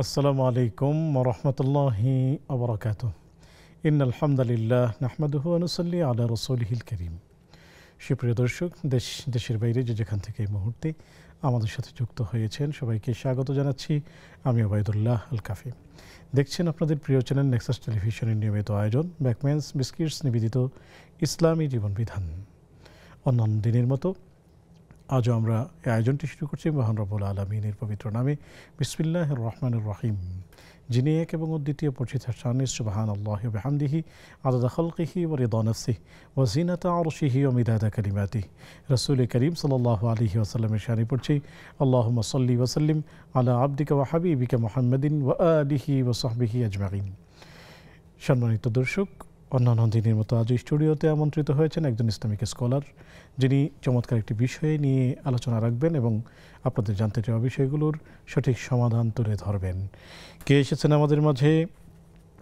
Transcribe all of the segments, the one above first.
আসসালামু আলাইকুম ওয়া রাহমাতুল্লাহি ওয়া বারাকাতুহু। ইন্নাল হামদালিল্লাহ নাহমাদুহু ওয়া নুসাল্লি আলা রাসূলিহিল কারীম। সুপ্রিয় দর্শক, দেশের বাইরে যেখান থেকে এই মুহূর্তে আমাদের সাথে যুক্ত হয়েছেন সবাইকে স্বাগত জানাচ্ছি। আমি ওবায়দুল্লাহ আল কাফি। দেখছেন আপনাদের প্রিয় চ্যানেল নেক্সাস টেলিভিশনের নিয়মিত আয়োজন ব্যাকম্যানস বিস্কিটস নিবেদিত ইসলামী জীবন বিধান। অন্যান্য দিনের মতো আজও আমরা এই আয়োজনটি শুরু করছি মহান রব্বুল আলামিনের পবিত্র নামে বিসমিল্লাহির রহমানির রহিম, যিনি এক এবং অদ্বিতীয় পরিচিত শানে সুবহানাল্লাহি ওয়া বিহামদিহি আদাদা খালকিহি ওয়া রিদা নাফসিহি ওয়া জিনাতা আরশিহি ওয়া মিদাদা কালিমাতিহি। রাসূল করিম সাল্লাল্লাহু আলাইহি ওয়াসাল্লামের শানে পড়ছি আল্লাহুম্মা সাল্লি ওয়া সাল্লিম আলা আবদিকা ওয়া হাবিবিকা মুহাম্মাদিন ওয়া আলিহি ওয়া সাহবিহি আজমাইন। সম্মানিত দর্শক, অন্যান্য দিনের মতো আজ স্টুডিওতে আমন্ত্রিত হয়েছেন একজন ইসলামিক স্কলার, যিনি চমৎকার একটি বিষয় নিয়ে আলোচনা রাখবেন এবং আপনাদের জানতে চাওয়া বিষয়গুলোর সঠিক সমাধান তুলে ধরবেন। কে এসেছেন আমাদের মাঝে?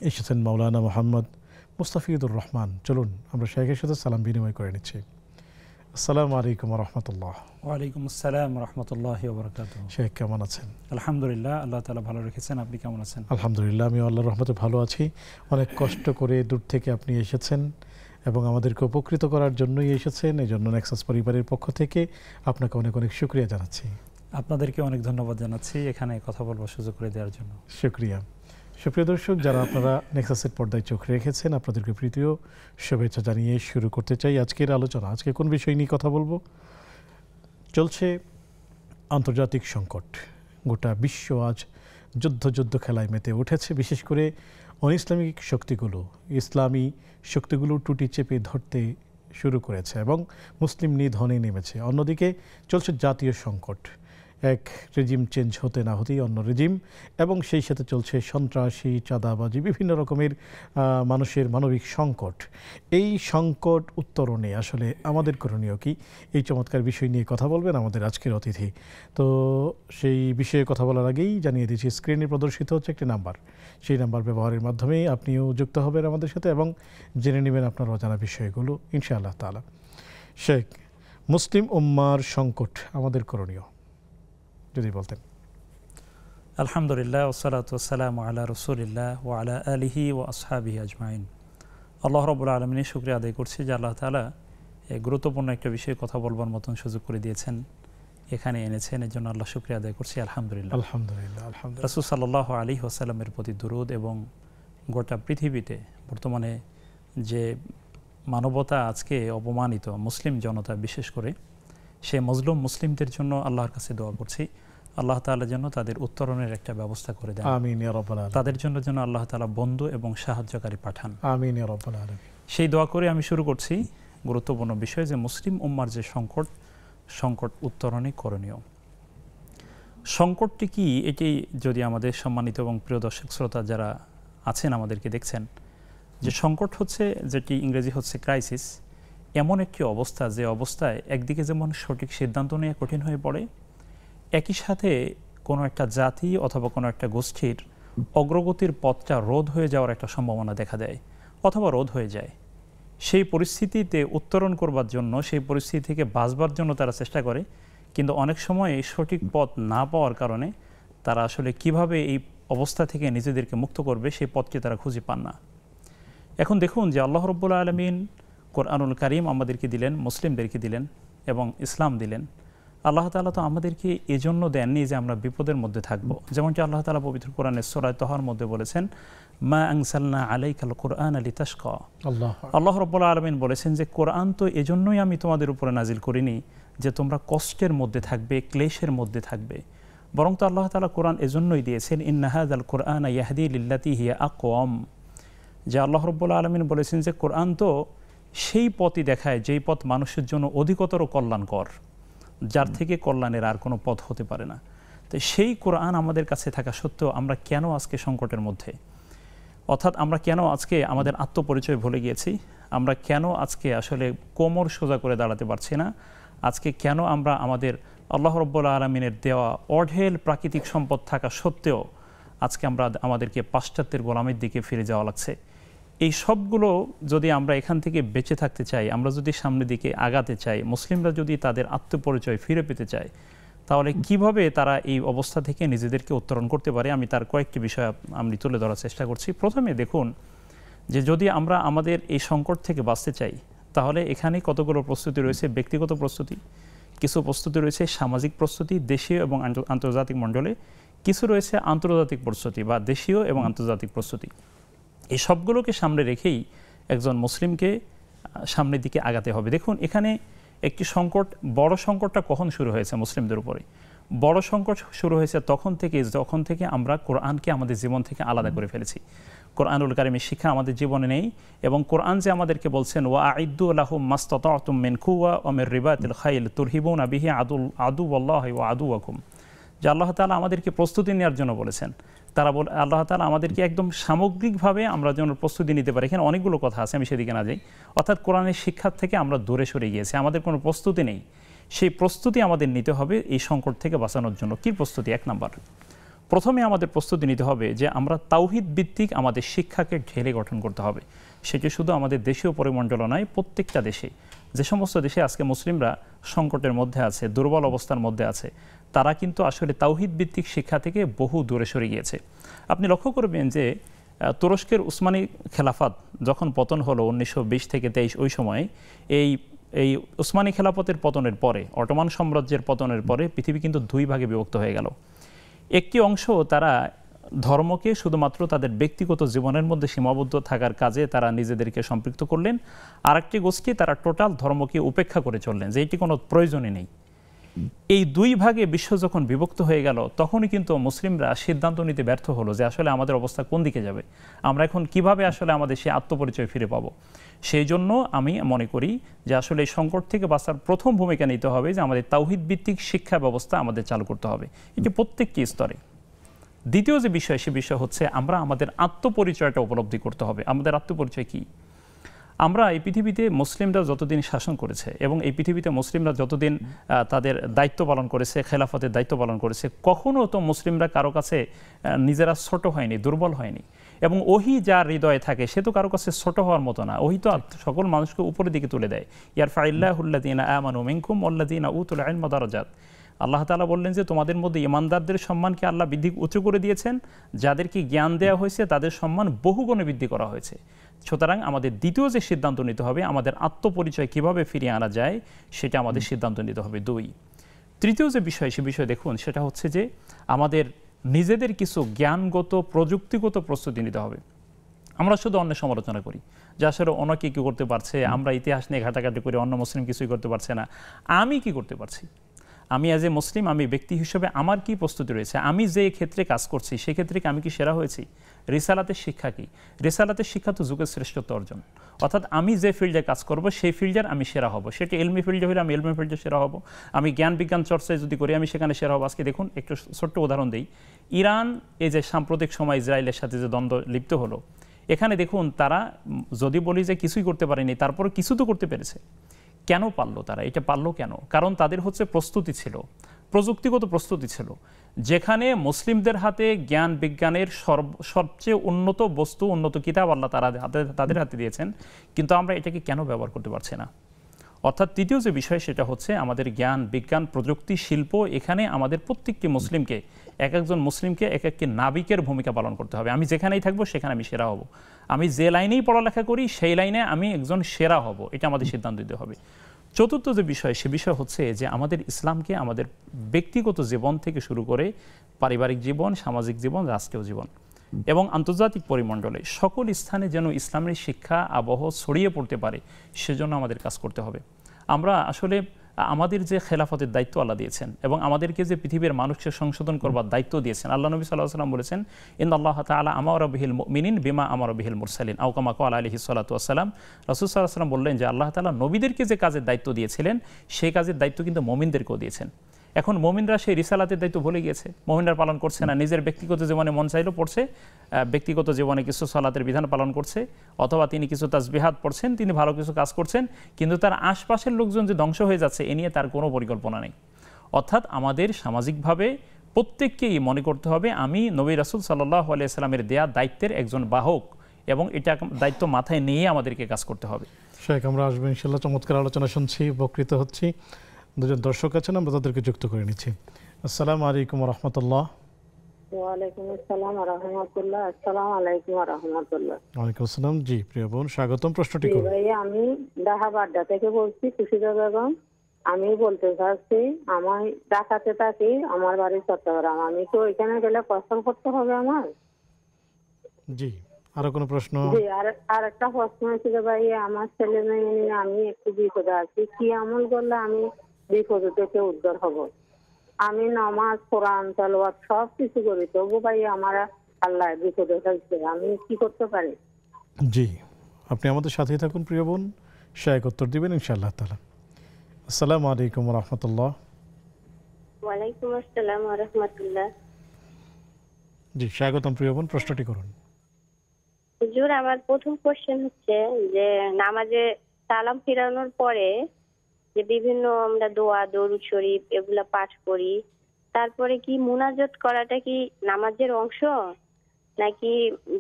এসেছেন মাওলানা মোহাম্মদ মুস্তাফিজুর রহমান। চলুন আমরা শেখের সাথে সালাম বিনিময় করে নিচ্ছি। আসসালামু আলাইকুম ওয়া রাহমাতুল্লাহ। ওয়ালাইকুম আসসালাম ওয়া রাহমাতুল্লাহি ওয়া বারাকাতুহু। শেখ কেমন আছেন? আলহামদুলিল্লাহ, আল্লাহ তাআলা ভালো রেখেছেন। আপনি কেমন আছেন? আলহামদুলিল্লাহ, আমি আল্লাহর রহমতে ভালো আছি। অনেক কষ্ট করে দূর থেকে আপনি এসেছেন এবং আমাদেরকে উপকৃত করার জন্যই এসেছেন। এই জন্য নেক্সাস পরিবারের পক্ষ থেকে আপনাকে অনেক অনেক শুকরিয়া জানাচ্ছি। আপনাদেরকে অনেক ধন্যবাদ জানাচ্ছি এখানে কথা বলবার সুযোগ করে দেওয়ার জন্য। শুকরিয়া। সুপ্রিয় দর্শক, যারা আপনারা নেক্সাসের পর্দায় চোখ রেখেছেন, আপনাদেরকে প্রীতীয় শুভেচ্ছা জানিয়ে শুরু করতে চাই আজকের আলোচনা। আজকে কোন বিষয় নিয়ে কথা বলবো? চলছে আন্তর্জাতিক সংকট। গোটা বিশ্ব আজ যুদ্ধ খেলায় মেতে উঠেছে। বিশেষ করে অনইসলামিক শক্তিগুলো ইসলামী শক্তিগুলো টুটি চেপে ধরতে শুরু করেছে এবং মুসলিম নিধনে নেমেছে। অন্যদিকে চলছে জাতীয় সংকট, এক রেজিম চেঞ্জ হতে না হতেই অন্য রেজিম, এবং সেই সাথে চলছে সন্ত্রাসী, চাঁদাবাজি, বিভিন্ন রকমের মানুষের মানবিক সংকট। এই সংকট উত্তরণে আসলে আমাদের করণীয় কি, এই চমৎকার বিষয় নিয়ে কথা বলবেন আমাদের আজকের অতিথি। তো সেই বিষয়ে কথা বলার আগেই জানিয়ে দিচ্ছি, স্ক্রিনে প্রদর্শিত হচ্ছে একটি নাম্বার। সেই নাম্বার ব্যবহারের মাধ্যমে আপনিও যুক্ত হবেন আমাদের সাথে এবং জেনে নেবেন আপনার অজানা বিষয়গুলো ইনশাআল্লাহ তাআলা। শেখ, মুসলিম উম্মার সংকট, আমাদের করণীয় যদি বলতেন। আলহামদুলিল্লাহ, ওয়াসসালাতু ওয়াসসালামু আলা রাসূলিল্লাহ ওয়া আলা আলিহি ওয়া আসহাবিহি আজমাইন। আল্লাহ রাব্বুল আলামিনের শুকরিয়া আদায় করছি যে আল্লাহ তাআলা এই গুরুত্বপূর্ণ একটা বিষয়ে কথা বলবার মতন সুযোগ করে দিয়েছেন, এখানে এনেছেন। এর জন্য আল্লাহ শুকরিয়া আদায় করছি। আলহামদুলিল্লাহ। আলহামদুলিল্লাহ। রাসূল সাল্লাল্লাহু আলাইহি ওয়াসাল্লামের প্রতি দুরূদ এবং গোটা পৃথিবীতে বর্তমানে যে মানবতা আজকে অপমানিত, মুসলিম জনতা বিশেষ করে, সেই মজলুম মুসলিমদের জন্য আল্লাহর কাছে দোয়া করছি আল্লাহ তাআলা যেন তাদের উত্তরণের একটা ব্যবস্থা করে দেন। আমিন ইয়া রাব্বাল আলামিন। তাদের জন্য যেন আল্লাহ তাআলা বন্ধু এবং সাহায্যকারী পাঠান। আমিন ইয়া রাব্বাল আলামিন। সেই দোয়া করে আমি শুরু করছি গুরুত্বপূর্ণ বিষয়, যে মুসলিম উম্মার যে সংকট উত্তরণে করণীয়। সংকটটি কি, এটি যদি আমাদের সম্মানিত এবং প্রিয় দর্শক শ্রোতা যারা আছেন আমাদেরকে দেখছেন, যে সংকট হচ্ছে, যেটি ইংরেজি হচ্ছে ক্রাইসিস, এমন একটি অবস্থা যে অবস্থায় একদিকে যেমন সঠিক সিদ্ধান্ত নেওয়া কঠিন হয়ে পড়ে, একই সাথে কোনো একটা জাতি অথবা কোনো একটা গোষ্ঠীর অগ্রগতির পথটা রোধ হয়ে যাওয়ার একটা সম্ভাবনা দেখা দেয় অথবা রোধ হয়ে যায়। সেই পরিস্থিতিতে উত্তরণ করবার জন্য, সেই পরিস্থিতি থেকে বাঁচবার জন্য তারা চেষ্টা করে, কিন্তু অনেক সময় সঠিক পথ না পাওয়ার কারণে তারা আসলে কিভাবে এই অবস্থা থেকে নিজেদেরকে মুক্ত করবে সেই পথকে তারা খুঁজে পান না। এখন দেখুন যে আল্লাহ রাব্বুল আলামিন কোরআনুল কারীম আমাদেরকে দিলেন, মুসলিমদেরকে দিলেন এবং ইসলাম দিলেন। আল্লাহ তাআলা তো আমাদেরকে এজন্য দেননি যে আমরা বিপদের মধ্যে থাকবো। যেমনটি আল্লাহ তাআলা পবিত্র কোরআনের সূরা তাহার মধ্যে বলেছেন, মা আনসালনা আলাইকাল কুরআনা লিতাশকা। আল্লাহ রাব্বুল আলামিন বলেছেন যে কোরআন তো এজন্যই আমি তোমাদের উপরে নাজিল করিনি যে তোমরা কষ্টের মধ্যে থাকবে, ক্লেশের মধ্যে থাকবে, বরং তো আল্লাহ তাআলা কোরআন এজন্যই দিয়েছেন, ইন্না হাযাল কুরআনা ইয়াহদি লিল্লাতী হিয়া আকওয়াম। যে আল্লাহ রাব্বুল আলামিন বলেছেন যে কোরআন তো সেই পথই দেখায় যেই পথ মানুষের জন্য অধিকতর কল্যাণকর, যার থেকে কল্যাণের আর কোনো পথ হতে পারে না। তো সেই কোরআন আমাদের কাছে থাকা সত্ত্বেও আমরা কেন আজকে সংকটের মধ্যে, অর্থাৎ আমরা কেন আজকে আমাদের আত্মপরিচয় ভুলে গিয়েছি, আমরা কেন আজকে আসলে কোমর সোজা করে দাঁড়াতে পারছি না, আজকে কেন আমরা আমাদের আল্লাহ রাব্বুল আলামিনের দেওয়া অঢেল প্রাকৃতিক সম্পদ থাকা সত্ত্বেও আজকে আমরা আমাদেরকে পাশ্চাত্যের গোলামির দিকে ফিরে যাওয়া লাগছে। এই সবগুলো যদি আমরা এখান থেকে বেঁচে থাকতে চাই, আমরা যদি সামনের দিকে আগাতে চাই, মুসলিমরা যদি তাদের আত্মপরিচয় ফিরে পেতে চায়, তাহলে কিভাবে তারা এই অবস্থা থেকে নিজেদেরকে উত্তরণ করতে পারে, আমি তার কয়েকটি বিষয় আমি তুলে ধরার চেষ্টা করছি। প্রথমে দেখুন যে যদি আমরা আমাদের এই সংকট থেকে বাঁচতে চাই, তাহলে এখানে কতগুলো প্রস্তুতি রয়েছে। ব্যক্তিগত প্রস্তুতি, কিছু প্রস্তুতি রয়েছে সামাজিক প্রস্তুতি দেশীয় এবং আন্তর্জাতিক মণ্ডলে, কিছু রয়েছে আন্তর্জাতিক প্রস্তুতি বা দেশীয় এবং আন্তর্জাতিক প্রস্তুতি। এই সবগুলোকে সামনে রেখেই একজন মুসলিমকে সামনের দিকে আগাতে হবে। দেখুন এখানে একটি সংকট, বড় সংকটটা কখন শুরু হয়েছে মুসলিমদের উপরে? বড় সংকট শুরু হয়েছে যখন থেকে আমরা কোরআনকে আমাদের জীবন থেকে আলাদা করে ফেলেছি। কোরআনুল কারীমের শিক্ষা আমাদের জীবনে নেই, এবং কোরআন যে আমাদেরকে বলছেন ওয়া আইদ্দু লাহুম মাসতাতাতুম মিন কুওয়া ওয়া মির রিবাতিল খাইল তুরহিবুনা বিহি আদুওয়াল্লাহি ওয়া আদুওয়াকুম, যে আল্লাহ তাআলা আমাদেরকে প্রস্তুতি নেওয়ার জন্য বলেছেন। আল্লাহ তাআলা আমাদেরকে একদম সামগ্রিকভাবে আমরা যেন প্রস্তুতি নিতে পারি। এখানে অনেকগুলো কথা আছে, আমি সেদিকে না যাই। অর্থাৎ কোরআনের শিক্ষা থেকে আমরা দূরে সরে গিয়েছি, আমাদের কোনো প্রস্তুতি নেই। সেই প্রস্তুতি আমাদের নিতে হবে এই সংকট থেকে বাঁচানোর জন্য। কী প্রস্তুতি? এক নাম্বার, প্রথমে আমাদের প্রস্তুতি নিতে হবে যে আমরা তাওহীদ ভিত্তিক আমাদের শিক্ষাকে ঢেলে গঠন করতে হবে। সেটি শুধু আমাদের দেশীয় পরিমণ্ডল নয়, প্রত্যেকটা দেশে, যে সমস্ত দেশে আজকে মুসলিমরা সংকটের মধ্যে আছে, দুর্বল অবস্থার মধ্যে আছে, তারা কিন্তু আসলে তাওহীদ ভিত্তিক শিক্ষা থেকে বহু দূরে সরে গিয়েছে। আপনি লক্ষ্য করবেন যে তুরস্কের উসমানী খেলাফত যখন পতন হলো 1920 থেকে 23, ওই সময় এই উসমানী খেলাফতের পতনের পরে, অটোমান সাম্রাজ্যের পতনের পরে পৃথিবী কিন্তু দুই ভাগে বিভক্ত হয়ে গেল। একটি অংশ তারা ধর্মকে শুধুমাত্র তাদের ব্যক্তিগত জীবনের মধ্যে সীমাবদ্ধ থাকার কাজে তারা নিজেদেরকে সম্পৃক্ত করলেন, আরেকটি গোষ্ঠী তারা টোটাল ধর্মকে উপেক্ষা করে চললেন, যে এটি কোনো প্রয়োজনই নেই। এই দুই ভাগে বিশ্ব যখন বিভক্ত হয়ে গেল, তখনই কিন্তু মুসলিমরা সিদ্ধান্ত নিতে ব্যর্থ হলো যে আসলে আমাদের অবস্থা কোন দিকে যাবে, আমরা এখন কিভাবে আসলে আমাদের সেই আত্মপরিচয় ফিরে পাবো। সেই জন্য আমি মনে করি যে আসলে এই সংকট থেকে বাঁচার প্রথম ভূমিকা নিতে হবে যে আমাদের তাওহীদ ভিত্তিক শিক্ষা ব্যবস্থা আমাদের চালু করতে হবে, এটি প্রত্যেকটি স্তরে। দ্বিতীয় যে বিষয়, সে বিষয় হচ্ছে আমরা আমাদের আত্মপরিচয়টা উপলব্ধি করতে হবে। আমাদের আত্মপরিচয় কি? আমরা এই পৃথিবীতে মুসলিমরা যতদিন শাসন করেছে এবং এই পৃথিবীতে মুসলিমরা যতদিন তাদের দায়িত্ব পালন করেছে, খেলাফতের দায়িত্ব পালন করেছে, কখনো তো মুসলিমরা কারো কাছে নিজেরা ছোট হয়নি, দুর্বল হয়নি। এবং ওহী যার হৃদয়ে থাকে সে তো কারো কাছে ছোট হওয়ার মতো না, ওহী তো সকল মানুষকে উপরের দিকে তুলে দেয়। ইয়ারফাইল্লাহুল্লাযীনা আমানু মিনকুম ওয়াল্লাযীনা উতুল ইলমা দারাজাত। আল্লাহ তাআলা বললেন যে তোমাদের মধ্যে ইমানদারদের সম্মানকে আল্লাহ উঁচু করে দিয়েছেন, যাদেরকে জ্ঞান দেওয়া হয়েছে তাদের সম্মান বহুগুণে বৃদ্ধি করা হয়েছে। সুতরাং আমাদের দ্বিতীয় যে সিদ্ধান্ত নিতে হবে, আমাদের আত্মপরিচয় কিভাবে ফিরিয়ে আনা যায় সেটা আমাদের সিদ্ধান্ত নিতে হবে। দুই, তৃতীয় যে বিষয়, সে বিষয় দেখুন, সেটা হচ্ছে যে আমাদের নিজেদের কিছু জ্ঞানগত প্রযুক্তিগত প্রস্তুতি নিতে হবে। আমরা শুধু অন্যের সমালোচনা করি যে আসলে অনেকে কী করতে পারছে, আমরা ইতিহাস নিয়ে ঘাটাঘাটি করি, অন্য মুসলিম কিছুই করতে পারছে না, আমি কি করতে পারছি? আমি অ্যাজ এ মুসলিম, আমি ব্যক্তি হিসেবে আমার কি প্রস্তুতি রয়েছে? আমি যে ক্ষেত্রে কাজ করছি সেক্ষেত্রে কি আমি কি সেরা হয়েছি? রিসালাতের শিক্ষা কি? রিসালাতের শিক্ষা তো যুগের শ্রেষ্ঠত্ব অর্জন। অর্থাৎ আমি যে ফিল্ডে কাজ করব সেই ফিল্ডের আমি সেরা হব। সেটি এলমি ফিল্ডে হলে আমি এলমি ফিল্ডে সেরা হব, আমি জ্ঞান বিজ্ঞান চর্চায় যদি করি আমি সেখানে সেরা হব। আজকে দেখুন, একটু ছোট্ট উদাহরণ দিই। ইরান এই যে সাম্প্রতিক সময় ইসরায়েলের সাথে যে দ্বন্দ্ব লিপ্ত হলো, এখানে দেখুন তারা যদি বলি যে কিছুই করতে পারেনি, তারপরে কিছু তো করতে পেরেছে। কেন পারলো তারা? এটা পারলো কেন? কারণ তাদের হচ্ছে প্রস্তুতি ছিল, প্রযুক্তিগত প্রস্তুতি ছিল। যেখানে মুসলিমদের হাতে জ্ঞান বিজ্ঞানের সবচেয়ে উন্নত বস্তু, উন্নত কিতাব আল্লাহ তাদের হাতে দিয়েছেন, কিন্তু আমরা এটাকে কেন ব্যবহার করতে পারছি না? অর্থাৎ তৃতীয় যে বিষয়, সেটা হচ্ছে আমাদের জ্ঞান বিজ্ঞান প্রযুক্তি শিল্প, এখানে আমাদের প্রত্যেকটি মুসলিমকে, এক একজন মুসলিমকে এক একটি নাবিকের ভূমিকা পালন করতে হবে। আমি যেখানেই থাকবো সেখানে আমি সেরা হব, আমি যে লাইনেই পড়ালেখা করি সেই লাইনে আমি একজন সেরা হব, এটা আমাদের সিদ্ধান্ত দিতে হবে। চতুর্থ যে বিষয়, সে বিষয় হচ্ছে যে আমাদের ইসলামকে আমাদের ব্যক্তিগত জীবন থেকে শুরু করে পারিবারিক জীবন, সামাজিক জীবন, রাষ্ট্রীয় জীবন এবং আন্তর্জাতিক পরিমণ্ডলে সকল স্থানে যেন ইসলামের শিক্ষা আবহ ছড়িয়ে পড়তে পারে, সেজন্য আমাদের কাজ করতে হবে। আমরা আসলে আমাদের যে খেলাফতের দায়িত্ব আল্লাহ দিয়েছেন এবং আমাদেরকে যে পৃথিবীর মানুষকে সংশোধন করবার দায়িত্ব দিয়েছেন, আল্লাহ নবী সাল্লাল্লাহু আলাইহি ওয়াসাল্লাম বলেছেন, ইন্নাল্লাহ তাআলা আমারা বিহিল মুমিনিন বিমা আমারা বিহিল মুরসালিন আও কামা ক্বালা আলাইহিস সালাতু ওয়াস সালাম। রাসূল সাল্লাল্লাহু আলাইহি ওয়াসাল্লাম বললেন যে আল্লাহ তাআলা নবীদেরকে যে কাজের দায়িত্ব দিয়েছিলেন সেই কাজের দায়িত্ব কিন্তু মুমিনদেরকেও দিয়েছেন। এখন মুমিনরা সেই রিসালাতের দায়িত্ব ভুলে গিয়েছে, মুমিনরা পালন করছে না। নিজের ব্যক্তিগত জীবনে মন চাইলেও পড়ছে, ব্যক্তিগত জীবনে কিছু সালাতের বিধান পালন করছে, অথবা তিনি কিছু তাসবিহাত পড়ছেন, তিনি ভালো কিছু কাজ করছেন, কিন্তু তার আশপাশের লোকজন যে ধ্বংস হয়ে যাচ্ছে এ নিয়ে তার কোনো পরিকল্পনা নেই। অর্থাৎ আমাদের সামাজিকভাবে প্রত্যেককেই মনে করতে হবে আমি নবী রাসূল সাল্লাল্লাহু আলাইহি সাল্লামের দেয়া দায়িত্বের একজন বাহক, এবং এটা দায়িত্ব মাথায় নিয়ে আমাদেরকে কাজ করতে হবে। শেখ, আমরা আসবো ইনশাআল্লাহ। চমৎকার আলোচনা শুনছি, উপকৃত হচ্ছি। দুজন দর্শক আছেন, আমরা তাদেরকে যুক্ত করে নিচ্ছি। আসসালামু আলাইকুম রহমতুল্লাহ। ওয়ালাইকুম আসসালাম ওয়া রাহমাতুল্লাহ। আসসালামু আলাইকুম ওয়া রাহমাতুল্লাহ। ওয়ালাইকুম আসসালাম। জি প্রিয় বোন, স্বাগতম, প্রশ্নটি জি করুন। ভাই, আমি ঢাকা থেকে বলছি, খুশিদা বেগম। আমি বলতে চাচ্ছি, আমার ঢাকাতে থাকি, আমার বাড়ি চট্টগ্রাম। আমি তো এখানে গেলে কসম করতে হবে আমার? জি, আরো কোনো প্রশ্ন? জি, আর একটা প্রশ্ন ছিল ভাই, আমার ছেলে মেয়ে নিয়ে আমি একটু বিপদে আছি। কি আমল করলে আমি বিপদ থেকে উদ্ধার হব? আমি নামাজ, কোরআন, তেলাওয়াত সব কিছু করি, তবু ভাই আমার আল্লাহ বিপদে ফেলছে। আমি কি করতে পারি? জি, আপনি আমাদের সাথেই থাকুন প্রিয় বোন, শায়েক উত্তর দিবেন ইনশাআল্লাহ তাআলা। আসসালামু আলাইকুম রহমতুল্লাহ। ওয়ালাইকুম আসসালাম ওয়া রাহমাতুল্লাহ। জি, স্বাগতম প্রিয় বোন, প্রশ্নটি করুন। হুজুর, আমার প্রথম কোশ্চেন হচ্ছে যে নামাজে সালাম ফিরানোর পরে যে বিভিন্ন আমরা দোয়া, দরুদ শরীফ এগুলা পাঠ করি, তারপরে কি মুনাজাত করাটা কি নামাজের অংশ, নাকি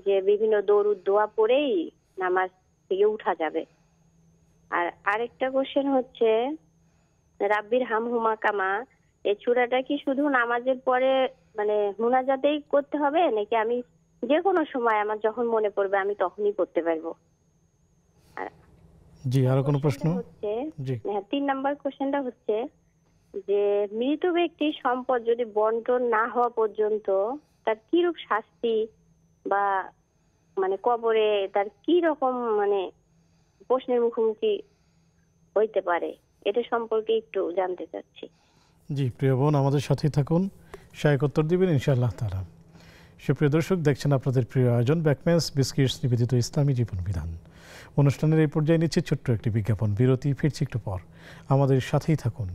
যে বিভিন্ন দরুদ দোয়া পড়েই নামাজ থেকে উঠা যাবে? আর আরেকটা কোশ্চেন হচ্ছে, রাব্বির হামহুমা কামা, এই সূরাটা কি শুধু নামাজের পরে মানে মুনাজাতেই করতে হবে, নাকি আমি যে কোনো সময় আমার যখন মনে পড়বে আমি তখনই পড়তে পারবো? আর জি, আরো কোনো প্রশ্ন? হচ্ছে, জি, হ্যাঁ, 3 নাম্বার কোশ্চেনটা হচ্ছে যে মৃত ব্যক্তির সম্পদ যদি বন্টন না হওয়া পর্যন্ত তার কিরূপ শাস্তি বা মানে কবরে তার কি রকম মানে প্রশ্নের মুখোমুখি হইতে পারে, এটা সম্পর্কে একটু জানতে চাচ্ছি। জি প্রিয় বোন, আমাদের সাথেই থাকুন, শায়েক উত্তর দিবেন ইনশাআল্লাহ তাআলা। সুপ্রিয় দর্শক, দেখছেন আপনাদের প্রিয় আয়োজন ব্যাকম্যাচ বিস্কিটস নিবেদিত ইসলামী জীবন বিধান। অনুষ্ঠানের এই পর্যায়ে নিচ্ছে ছোট্ট একটি বিজ্ঞাপন বিরতি, ফিরছি একটু পর, আমাদের সাথেই থাকুন।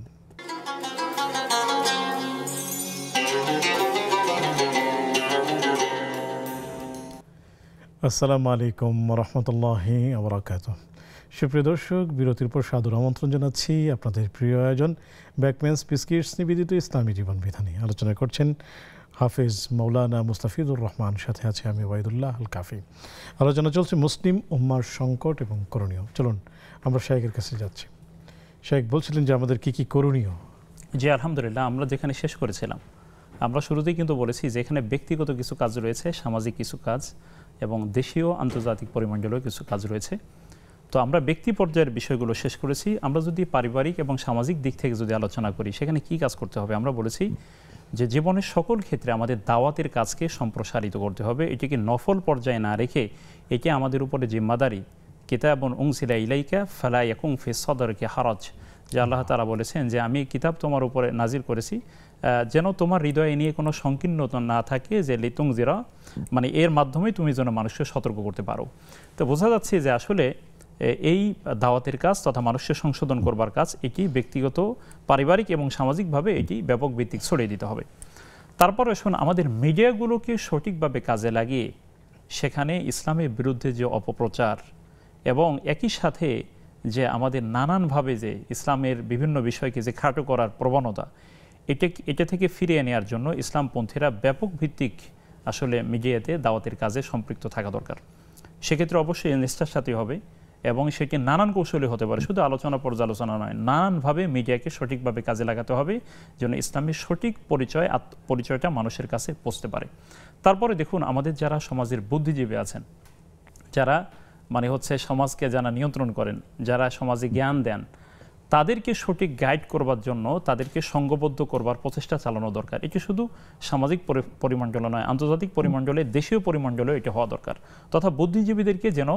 আসসালামু আলাইকুম রহমতুল্লাহি ওয়া বারাকাতুহু। সুপ্রিয় দর্শক, বিরতির পর সাদর আমন্ত্রণ জানাচ্ছি আপনাদের প্রিয় আয়োজন ব্যাকম্যাচ বিস্কিটস নিবেদিত ইসলামী জীবন বিধানে। আলোচনা করছেন হাফেজ মৌলানা মুস্তাফিজুর রহমান, সাথে আছে আমি ওয়াইদুল্লাহ আল কাফি। আলোচনা চলছে মুসলিম উম্মার সংকট এবং করণীয়। চলুন আমরা শায়েকের কাছে যাচ্ছি। শায়েক বলছিলেন যে আমাদের কি কি করণীয়? জি আলহামদুলিল্লাহ, আমরা যেখানে শেষ করেছিলাম, আমরা শুরুতেই কিন্তু বলেছি যে এখানে ব্যক্তিগত কিছু কাজ রয়েছে, সামাজিক কিছু কাজ এবং দেশীয় আন্তর্জাতিক পরিমণ্ডলীয় কিছু কাজ রয়েছে। তো আমরা ব্যক্তি পর্যায়ের বিষয়গুলো শেষ করেছি। আমরা যদি পারিবারিক এবং সামাজিক দিক থেকে যদি আলোচনা করি, সেখানে কি কাজ করতে হবে, আমরা বলেছি যে জীবনের সকল ক্ষেত্রে আমাদের দাওয়াতের কাজকে সম্প্রসারিত করতে হবে। এটিকে নফল পর্যায়ে না রেখে এটি আমাদের উপরে জিম্মাদারি। কিতাবুন উনজিলা ইলাইকা ফালা ইয়াকুম ফি সদরিকা হারাজ, যে আল্লাহ তাআলা বলেছেন যে আমি কিতাব তোমার উপরে নাজিল করেছি যেন তোমার হৃদয়ে নিয়ে কোনো সংকীর্ণতা না থাকে, যে লিতুংজিরা মানে এর মাধ্যমে তুমি যেন মানুষকে সতর্ক করতে পারো। তো বোঝা যাচ্ছে যে আসলে এই দাওয়াতের কাজ তথা মানুষের সংশোধন করবার কাজ, এটি ব্যক্তিগত, পারিবারিক এবং সামাজিকভাবে এটি ব্যাপক ভিত্তিক ছড়িয়ে দিতে হবে। তারপর আসুন আমাদের মিডিয়াগুলোকে সঠিকভাবে কাজে লাগিয়ে সেখানে ইসলামের বিরুদ্ধে যে অপপ্রচার এবং একই সাথে যে আমাদের নানানভাবে যে ইসলামের বিভিন্ন বিষয়কে যে খাটো করার প্রবণতা, এটা থেকে ফিরিয়ে নেওয়ার জন্য ইসলামপন্থীরা ব্যাপক ভিত্তিক আসলে মিডিয়াতে দাওয়াতের কাজে সম্পৃক্ত থাকা দরকার। সেক্ষেত্রে অবশ্যই নিষ্ঠার সাথে হবে এবং সেটি নানান কৌশলে হতে পারে, শুধু আলোচনা পর্যালোচনা নয়, নানানভাবে মিডিয়াকে সঠিকভাবে কাজে লাগাতে হবে যেন ইসলামের সঠিক পরিচয়টা মানুষের কাছে পৌঁছতে পারে। তারপরে দেখুন, আমাদের যারা সমাজের বুদ্ধিজীবী আছেন, যারা মানে হচ্ছে সমাজকে যারা নিয়ন্ত্রণ করেন, যারা সমাজে জ্ঞান দেন, তাদেরকে সঠিক গাইড করবার জন্য তাদেরকে সঙ্গবদ্ধ করবার প্রচেষ্টা চালানো দরকার। এটি শুধু সামাজিক পরিমণ্ডলে নয়, আন্তর্জাতিক পরিমণ্ডলে, দেশীয় পরিমণ্ডলে এটি হওয়া দরকার। তথা বুদ্ধিজীবীদেরকে যেন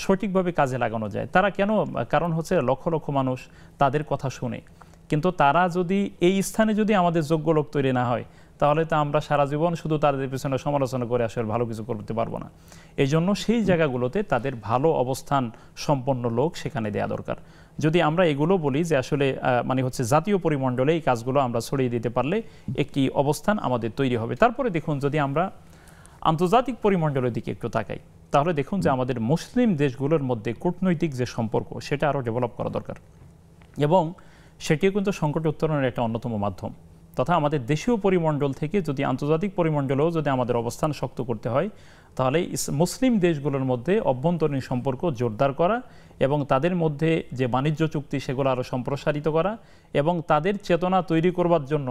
সঠিকভাবে কাজে লাগানো যায়। তারা কেন? কারণ হচ্ছে লক্ষ লক্ষ মানুষ তাদের কথা শুনে, কিন্তু তারা যদি এই স্থানে যদি আমাদের যোগ্য লোক তৈরি না হয়, তাহলে তো আমরা সারা জীবন শুধু তাদের পিছনে সমালোচনা করে আসলে ভালো কিছু করতে পারবো না। এই জন্য সেই জায়গাগুলোতে তাদের ভালো অবস্থান সম্পন্ন লোক সেখানে দেয়া দরকার। যদি আমরা এগুলো বলি যে আসলে মানে হচ্ছে জাতীয় পরিমণ্ডলে এই কাজগুলো আমরা ছড়িয়ে দিতে পারলে একটি অবস্থান আমাদের তৈরি হবে। তারপরে দেখুন, যদি আমরা আন্তর্জাতিক পরিমণ্ডলের দিকে একটু তাকাই, তাহলে দেখুন যে আমাদের মুসলিম দেশগুলোর মধ্যে কূটনৈতিক যে সম্পর্ক, সেটা আরও ডেভেলপ করা দরকার এবং সেটিও কিন্তু সংকট উত্তরণের একটা অন্যতম মাধ্যম। তথা আমাদের দেশীয় পরিমণ্ডল থেকে যদি আন্তর্জাতিক পরিমণ্ডলেও যদি আমাদের অবস্থান শক্ত করতে হয়, তাহলে মুসলিম দেশগুলোর মধ্যে অভ্যন্তরীণ সম্পর্ক জোরদার করা এবং তাদের মধ্যে যে বাণিজ্য চুক্তি সেগুলো আরও সম্প্রসারিত করা এবং তাদের চেতনা তৈরি করবার জন্য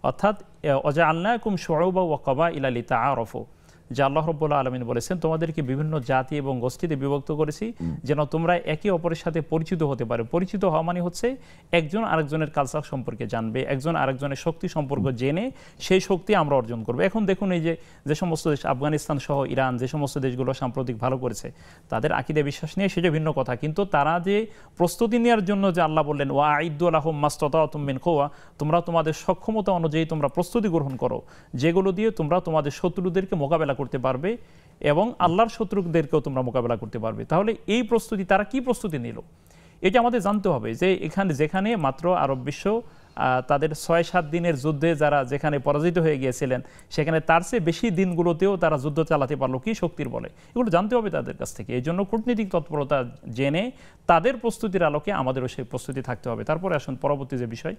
অর্থাৎ ওয়াজআলনাকুম শুউবা ওয়া ক্বাবাইলা লিতাআরাফু, যে আল্লাহ রাব্বুল আলামিন বলেছেন তোমাদেরকে বিভিন্ন জাতি এবং গোষ্ঠীতে বিভক্ত করেছি যেন তোমরা একে অপরের সাথে পরিচিত হতে পারো। পরিচিত হওয়া মানে হচ্ছে একজন আরেকজনের কালচার সম্পর্কে জানবে, একজন আরেকজনের শক্তি সম্পর্ক জেনে সেই শক্তি আমরা অর্জন করবো। এখন দেখুন এই যে সমস্ত দেশ, আফগানিস্তান সহ ইরান, যে সমস্ত দেশগুলো সাম্প্রতিক ভালো করেছে, তাদের আকীদা বিশ্বাস নিয়ে সেটা ভিন্ন কথা, কিন্তু তারা যে প্রস্তুতি নেওয়ার জন্য যে আল্লাহ বললেন ওয়া আইদ্দু লাহুম মাসতাতাতুম মিন কুওয়া, তোমরা তোমাদের সক্ষমতা অনুযায়ী তোমরা প্রস্তুতি গ্রহণ করো, যেগুলো দিয়ে তোমরা তোমাদের শত্রুদেরকে মোকাবেলা করতে পারবে এবং আল্লাহর শত্রুদেরকেও তোমরা মোকাবেলা করতে পারবে। তাহলে এই প্রস্তুতি, তারা কি প্রস্তুতি নিল এটা আমাদের জানতে হবে। যে যেখানে মাত্র আরব বিশ্ব তাদের ৬-৭ দিনের যুদ্ধে যারা যেখানে পরাজিত হয়ে গিয়েছিলেন, সেখানে তার চেয়ে বেশি দিনগুলোতেও তারা যুদ্ধ চালাতে পারলো কি শক্তির বলে, এগুলো জানতে হবে তাদের কাছ থেকে। এই জন্য কূটনীতিক তৎপরতা জেনে তাদের প্রস্তুতির আলোকে আমাদেরও সেই প্রস্তুতি থাকতে হবে। তারপরে আসুন পরবর্তী যে বিষয়,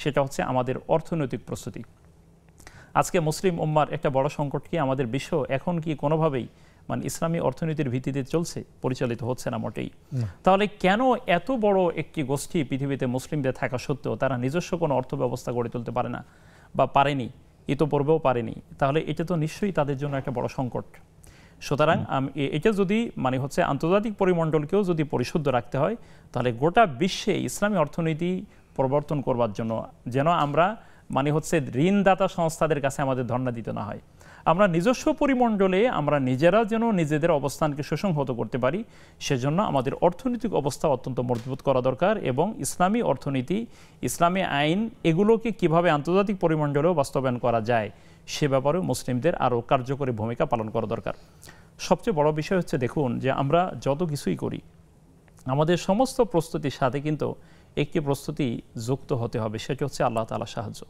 সেটা হচ্ছে আমাদের অর্থনৈতিক প্রস্তুতি। আজকে মুসলিম উম্মার একটা বড় সংকট কি, আমাদের বিশ্ব এখন কি কোনোভাবেই মানে ইসলামী অর্থনীতির ভিত্তিতে চলছে, পরিচালিত হচ্ছে না মোটেই। তাহলে কেন এত বড় একটি গোষ্ঠী পৃথিবীতে মুসলিমদের থাকা সত্ত্বেও তারা নিজস্ব কোনো অর্থ ব্যবস্থা গড়ে তুলতে পারে না বা পারেনি, ইতোপূর্বেও পারেনি? তাহলে এটা তো নিশ্চয়ই তাদের জন্য একটা বড় সংকট। সুতরাং এটা যদি মানে হচ্ছে আন্তর্জাতিক পরিমণ্ডলকেও যদি পরিশুদ্ধ রাখতে হয়, তাহলে গোটা বিশ্বে ইসলামী অর্থনীতি প্রবর্তন করবার জন্য যেন আমরা মানে হচ্ছে ঋণদাতা সংস্থাদের কাছে আমাদের ধর্ণা দিতে না হয়, আমরা নিজস্ব পরিমণ্ডলে আমরা নিজেরা যেন নিজেদের অবস্থানকে সুসংহত করতে পারি, সেজন্য আমাদের অর্থনৈতিক অবস্থা অত্যন্ত মজবুত করা দরকার। এবং ইসলামী অর্থনীতি, ইসলামী আইন, এগুলোকে কিভাবে আন্তর্জাতিক পরিমণ্ডলেও বাস্তবায়ন করা যায় সে ব্যাপারেও মুসলিমদের আরও কার্যকরী ভূমিকা পালন করা দরকার। সবচেয়ে বড় বিষয় হচ্ছে দেখুন যে আমরা যত কিছুই করি আমাদের সমস্ত প্রস্তুতির সাথে কিন্তু একটি প্রস্তুতি যুক্ত হতে হবে, সেটা হচ্ছে আল্লাহ তাআলার সাহায্য।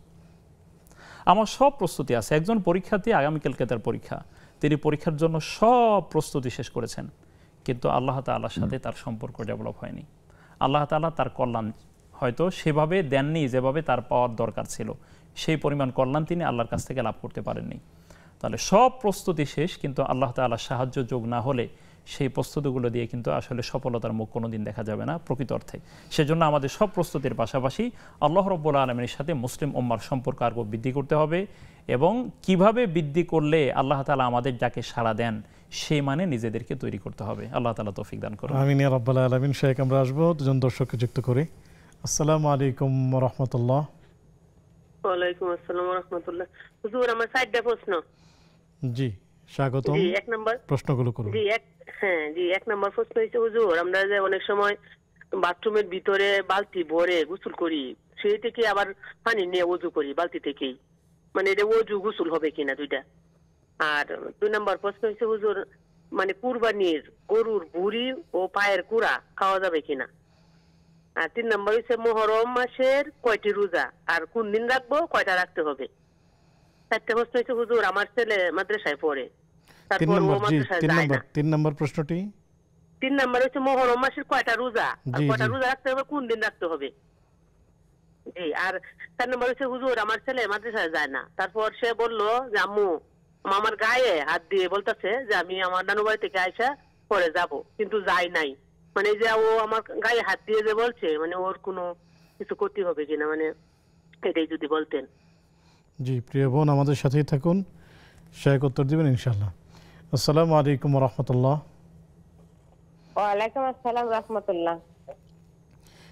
আমার সব প্রস্তুতি আছে, একজন পরীক্ষার্থী আগামীকালকে তার পরীক্ষা, তিনি পরীক্ষার জন্য সব প্রস্তুতি শেষ করেছেন, কিন্তু আল্লাহ তাআলার সাথে তার সম্পর্ক ডেভেলপ হয়নি। আল্লাহ তাআলা তার কল্যাণ হয়তো সেভাবে দেননি যেভাবে তার পাওয়ার দরকার ছিল, সেই পরিমাণ কল্যাণ তিনি আল্লাহর কাছ থেকে লাভ করতে পারেননি। তাহলে সব প্রস্তুতি শেষ, কিন্তু আল্লাহ তাআলার সাহায্য যোগ না হলে সেই প্রস্তুতিগুলো দিয়ে কিন্তু আসলে সফলতার মুখ কোনোদিন দেখা যাবে না প্রকৃত অর্থে। সেজন্য আমাদের সব প্রস্তুতির পাশাপাশি আল্লাহ রাব্বুল আলামিনের সাথে মুসলিম উম্মার সম্পর্ক আরও বৃদ্ধি করতে হবে, এবং কিভাবে বৃদ্ধি করলে আল্লাহ তাআলা আমাদের যাকে সাড়া দেন সেই মানে নিজেদেরকে তৈরি করতে হবে। আল্লাহ তাআলা তৌফিক দান করুন। আমিন ইয়া রাব্বাল আলামিন। শেখ, আমরা আসবো দুজন দর্শককে যুক্ত করি। আসসালামু আলাইকুম ওয়া রাহমাতুল্লাহ। ওয়া আলাইকুম আসসালাম ওয়া রাহমাতুল্লাহ। হুজুর, আমার 4টা প্রশ্ন। জি, স্বাগতম। জি, এক নাম্বার প্রশ্নগুলো করুন। জি, এক নাম্বার প্রশ্ন হচ্ছে হুজুর, আমরা যে অনেক সময় বাথরুমের ভিতরে বালতি ভরে গোসল করি, সেই থেকে আবার পানি নিয়ে ওযু করি বালতি থেকেই, মানে এটা ওযু গোসল হবে কিনা দুইটা। আর 2 নাম্বার প্রশ্ন হচ্ছে হুজুর, মানে কুরবানির গরুর ভুঁড়ি ও পায়ের কুড়া খাওয়া যাবে কিনা। আর 3 নাম্বার হচ্ছে মুহররম মাসের কয়টি রোজা আর কোন দিন রাখবো, কয়টা রাখতে হবে। 4টা প্রশ্ন হচ্ছে হুজুর, আমার ছেলে মাদ্রাসায় পড়ে, তারপর ও মাদ্রাসায় যায় না। 3 নম্বর প্রশ্নটি 3 নাম্বার হচ্ছে মুহররম মাসের কয়টা রোজা আর কয়টা রোজা রাখতে হবে, কোন দিন রাখতে হবে। জি, আর 4 নাম্বার হচ্ছে হুজুর, আমার ছেলে মাদ্রাসায় যায় না, তারপর সে বললো যে আম্মু আমার গায়ে হাত দিয়ে বলতেছে যে আমি আমার নানু বাড়ি থেকে আইসা পরে যাব, কিন্তু যাই নাই। মানে যে ও আমার গায়ে হাত দিয়ে যে বলছে, মানে ওর কোনো কিছু করতে হবে কিনা, মানে এটাই যদি বলতেন। জি, প্রিয় বোন আমাদের সাথেই থাকুন, শেখ উত্তর দিবেন ইনশাআল্লাহ। আসসালামু আলাইকুম ওয়া রাহমাতুল্লাহ। ওয়া আলাইকুম আসসালাম রাহমাতুল্লাহ।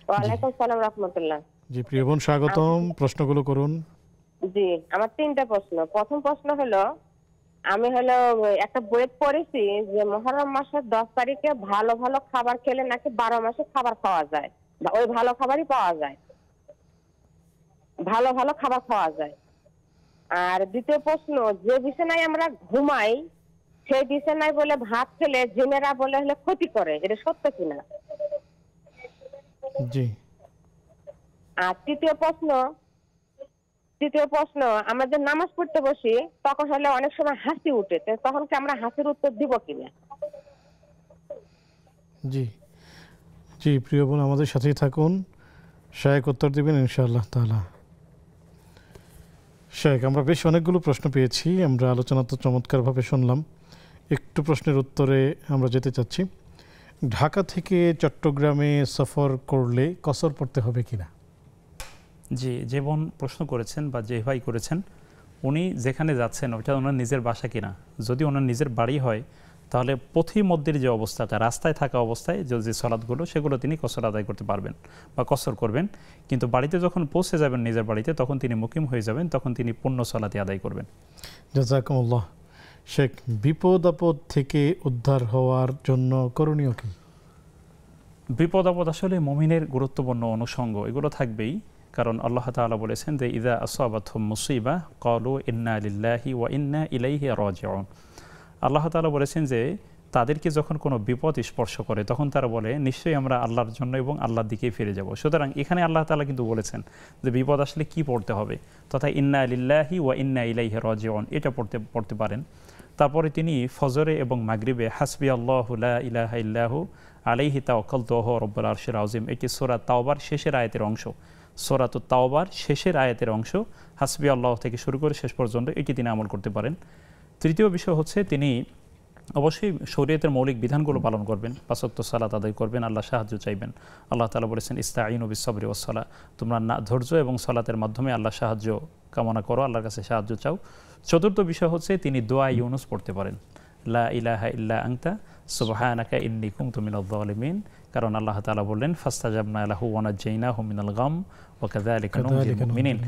ওয়া আলাইকুম আসসালাম রাহমাতুল্লাহ। জি, প্রিয় বোন স্বাগতম, প্রশ্নগুলো করুন। জি, আমার 3টা প্রশ্ন। প্রথম প্রশ্ন হলো, আমি একটা বই পড়েছি যে মুহররম মাসের 10 তারিখে ভালো ভালো খাবার খেলে নাকি 12 মাসে খাবার খাওয়া যায়, ওই ভালো খাবারই পাওয়া যায়, ভালো ভালো খাবার খাওয়া যায়। আর দ্বিতীয় প্রশ্ন, যে বিছানায় আমরা ঘুমাই সেই বিছানায় বলে ভাত খেলে জিনেরা বলে হলে ক্ষতি করে, এটা সত্য কিনা। জি। আর তৃতীয় প্রশ্ন, আমরা যে নামাজ পড়তে বসি তখন হলে অনেক সময় হাসি উঠে, তখন কি আমরা হাসির উত্তর দিব কিনা। জি জি, প্রিয় বোন আমাদের সাথেই থাকুন, শেখ উত্তর দিবেন ইনশাআল্লাহ তাআলা। শেখ, আমরা বেশ অনেকগুলো প্রশ্ন পেয়েছি, আমরা আলোচনা তো চমৎকারভাবে শুনলাম। একটু প্রশ্নের উত্তরে আমরা যেতে চাচ্ছি। ঢাকা থেকে চট্টগ্রামে সফর করলে কসর পড়তে হবে কিনা? জি, যে বোন প্রশ্ন করেছেন বা যে ভাই করেছেন, উনি যেখানে যাচ্ছেন ওটা ওনার নিজের বাসা কিনা। যদি ওনার নিজের বাড়ি হয় তাহলে পথিমধ্যের যে অবস্থাটা, রাস্তায় থাকা অবস্থায় যে সালাতগুলো, সেগুলো তিনি কসর আদায় করতে পারবেন বা কসর করবেন। কিন্তু বাড়িতে যখন পৌঁছে যাবেন নিজের বাড়িতে, তখন তিনি মুকিম হয়ে যাবেন, তখন তিনি পূর্ণ সালাতি আদায় করবেন। জাযাকুমুল্লাহ। শেখ, বিপদ আপদ থেকে উদ্ধার হওয়ার জন্য করণীয় কি? বিপদ আপদ আসলে মুমিনের গুরুত্বপূর্ণ অনুষঙ্গ, এগুলো থাকবেই। কারণ আল্লাহ তাআলা বলেছেন যে ইযা আসাবাতহুম মুসিবা ক্বালু ইন্না লিল্লাহি ওয়া ইন্না ইলাইহি রাজিউন। আল্লাহ তাআলা বলেছেন যে তাদেরকে যখন কোনো বিপদ স্পর্শ করে তখন তারা বলে নিশ্চয়ই আমরা আল্লাহর জন্য এবং আল্লাহর দিকেই ফিরে যাব। সুতরাং এখানে আল্লাহ তাআলা কিন্তু বলেছেন যে বিপদ আসলে কি পড়তে হবে, তথা ইন্না লিল্লাহি ওয়া ইন্না ইলাইহি রাজিউন এটা পড়তে পারেন। তারপরে তিনি ফজরে এবং মাগরিবে হাসবি আল্লাহু লা ইলাহা ইল্লাহু আলাইহি তাওয়াক্কালতু ওয়া হুয়া রাব্বুল আরশিল আযীম, এটি সূরা তাওবার শেষের আয়াতের অংশ। সূরাতুত তাওবার শেষের আয়াতের অংশ, হাসবি আল্লাহ থেকে শুরু করে শেষ পর্যন্ত এটি তিনি আমল করতে পারেন। তৃতীয় বিষয় হচ্ছে তিনি অবশ্যই শরীয়তের মৌলিক বিধানগুলো পালন করবেন, ৫ ওয়াক্ত সালাত আদায় করবেন, আল্লাহ সাহায্য চাইবেন। আল্লাহ তাআলা বলেছেন ইস্তাঈনু বিস-সাবরি ওয়াস-সালাহ, তোমরা ধৈর্য এবং সালাতের মাধ্যমে আল্লাহ সাহায্য কামনা করো, আল্লাহর কাছে সাহায্য চাও। চতুর্থ বিষয় হচ্ছে তিনি দোয়া ইউনুস পড়তে পারেন, লা ইলাহা ইল্লা আনতা সুবহানাকা ইন্নী কুনতু মিনাজ জালিমিন। কারণ আল্লাহ তাআলা বললেন ফাস্তাজাবনা লাহু ওয়া নাজ্জাইনাহু মিনাল গাম ওয়া কাযালিকা নুনজিল মুমিনিন।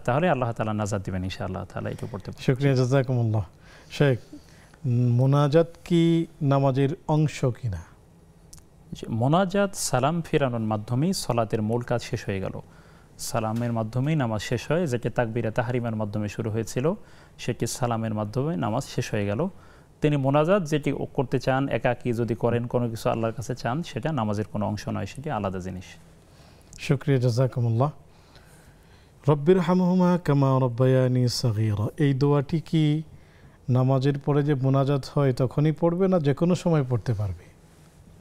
তাহলে আল্লাহ তাআলা নাজাত দিবেন ইনশাআল্লাহ তাআলা। এটা পড়তে পারেন। শুকরিয়া, জাযাকুমুল্লাহ। শেখ, মোনাজাত কি নামাজের অংশ কিনা? মোনাজাত সালাম ফিরানোর মাধ্যমেই সালাতের মূল কাজ শেষ হয়ে গেল। সালামের মাধ্যমেই নামাজ শেষ হয়, যেটি তাকবীরে তাহরিমের মাধ্যমে শুরু হয়েছিল সেটি সালামের মাধ্যমে নামাজ শেষ হয়ে গেল। তিনি মোনাজাত যেটি করতে চান, একাকী যদি করেন, কোনো কিছু আল্লাহর কাছে চান, সেটা নামাজের কোনো অংশ নয়, সেটি আলাদা জিনিস। শুকরিয়া, জাযাকুমুল্লাহ। রব্বিরহামহুমা কামা রব্বায়ানি সগীরা, এই দোয়াটি কি নামাজের পরে যে মোনাজাত হয় তখনই পড়বে, না যে কোনো সময় পড়তে পারবে?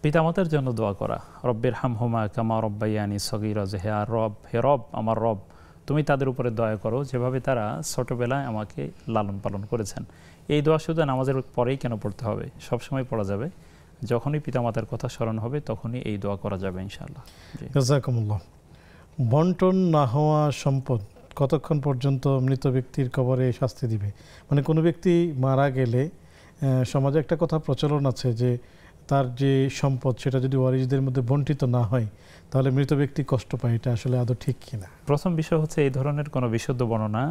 পিতামাতার জন্য দোয়া করা, রব্বিরহামহুমা কামা রব্বায়ানি সগীরা, যে হে আর রব, হে রব, আমার রব, তুমি তাদের উপরে দয়া করো যেভাবে তারা ছোটবেলায় আমাকে লালন পালন করেছেন। এই দোয়া শুধু নামাজের পরেই কেন পড়তে হবে, সবসময় পড়া যাবে। যখনই পিতামাতার কথা স্মরণ হবে তখনই এই দোয়া করা যাবে ইনশাআল্লাহ। জাযাকুমুল্লাহ। বন্টন না হওয়া সম্পদ কতক্ষণ পর্যন্ত মৃত ব্যক্তির কবরে শাস্তি দিবে? মানে কোনো ব্যক্তি মারা গেলে সমাজে একটা কথা প্রচলন আছে যে তার যে সম্পদ সেটা যদি ওয়ারিসদের মধ্যে বন্টিত না হয় তাহলে মৃত ব্যক্তি কষ্ট পায়। এটা আসলে আদৌ ঠিক কিনা? প্রথম বিষয় হচ্ছে এই ধরনের কোনো বিশুদ্ধ বর্ণনা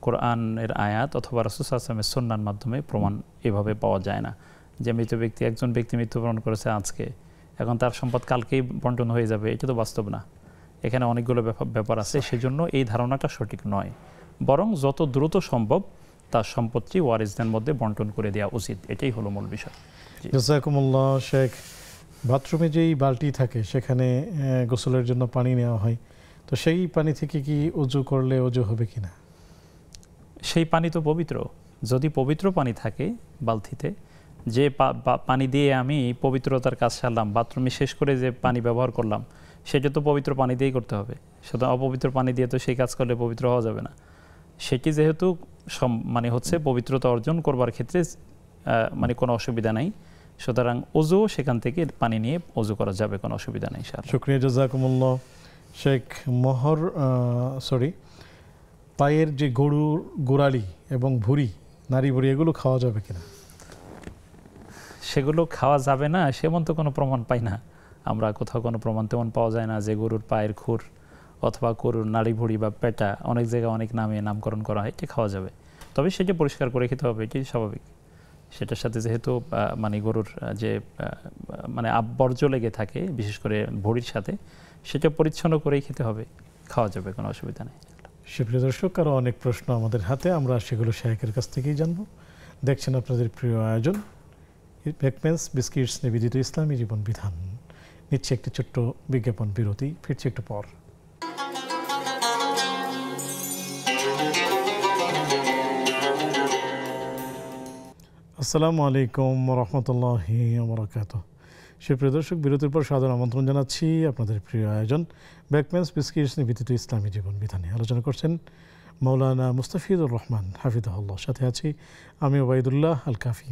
কোরআনের আয়াত অথবা রাসূল সাল্লাল্লাহু আলাইহি ওয়াসাল্লামের সুন্নাহর মাধ্যমে প্রমাণ এভাবে পাওয়া যায় না যে মৃত ব্যক্তি, একজন ব্যক্তি মৃত্যুবরণ করেছে আজকে, এখন তার সম্পদ কালকেই বন্টন হয়ে যাবে, এটা তো বাস্তব না। এখানে অনেকগুলো ব্যাপার আছে, সেজন্য এই ধারণাটা সঠিক নয়। বরং যত দ্রুত সম্ভব তার সম্পত্তি ওয়ারিসদের মধ্যে বন্টন করে দেওয়া উচিত, এটাই হলো মূল বিষয়। জাযাকুমুল্লাহ। শেখ, বাথরুমে যেই বালতি থাকে সেখানে গোসলের জন্য পানি নেওয়া হয়, তো সেই পানি থেকে কি ওযু করলে ওযু হবে কিনা? সেই পানি তো পবিত্র। যদি পবিত্র পানি থাকে বালতিতে, যে পানি দিয়ে আমি পবিত্রতার কাজ সারলাম, বাথরুমে শেষ করে যে পানি ব্যবহার করলাম, সেটা তো পবিত্র পানি দিয়েই করতে হবে। সুতরাং অপবিত্র পানি দিয়ে তো সেই কাজ করলে পবিত্র হওয়া যাবে না। সেটি যেহেতু মানে হচ্ছে পবিত্রতা অর্জন করবার ক্ষেত্রে মানে কোনো অসুবিধা নাই, সুতরাং ওযু সেখান থেকে পানি নিয়ে ওযু করা যাবে, কোনো অসুবিধা নেই। শুকরিয়া, জাযাকুমুল্লাহ। শেখ, পায়ের যে গরুর গোড়ালি এবং ভুঁড়ি, নারী ভুঁড়ি, এগুলো খাওয়া যাবে কিনা? সেগুলো খাওয়া যাবে না সেমন তো কোনো প্রমাণ পাই না আমরা, কোথাও কোনো প্রমাণ তেমন পাওয়া যায় না যে গরুর পায়ের খুর অথবা গরুর নাড়ি ভুঁড়ি বা পেটা, অনেক জায়গায় অনেক নামে নামকরণ করা হয়, এটি খাওয়া যাবে। তবে সেটা পরিষ্কার করে খেতে হবে, এটি স্বাভাবিক। সেটার সাথে যেহেতু মানে গরুর যে মানে আবর্জ্য লেগে থাকে, বিশেষ করে ভুঁড়ির সাথে, সেটা পরিচ্ছন্ন করেই খেতে হবে, খাওয়া যাবে, কোনো অসুবিধা নেই। সুপ্রিয় দর্শক, আরও অনেক প্রশ্ন আমাদের হাতে, আমরা সেগুলো শায়েখের কাছ থেকেই জানবো। দেখছেন আপনাদের প্রিয় আয়োজন বেকম্যানস বিস্কিটস নিবেদিত ইসলামী জীবন বিধান। নিচ্ছে একটি ছোট্ট বিজ্ঞাপন বিরতি, ফিরছি একটু পর। আসসালামু আলাইকুম রহমতুল্লাহি ওয়া বারাকাতুহু। সুপ্রিয় দর্শক, বিরতির পর সাদর আমন্ত্রণ জানাচ্ছি আপনাদের প্রিয় আয়োজন বেকম্যানস বিস্কিটস নিবেদিত ইসলামী জীবন বিধানে। আলোচনা করছেন মৌলানা মুস্তাফিজুর রহমান হাফিজাহুল্লাহ, সাথে আছি আমি ওবায়দুল্লাহ আল কাফি।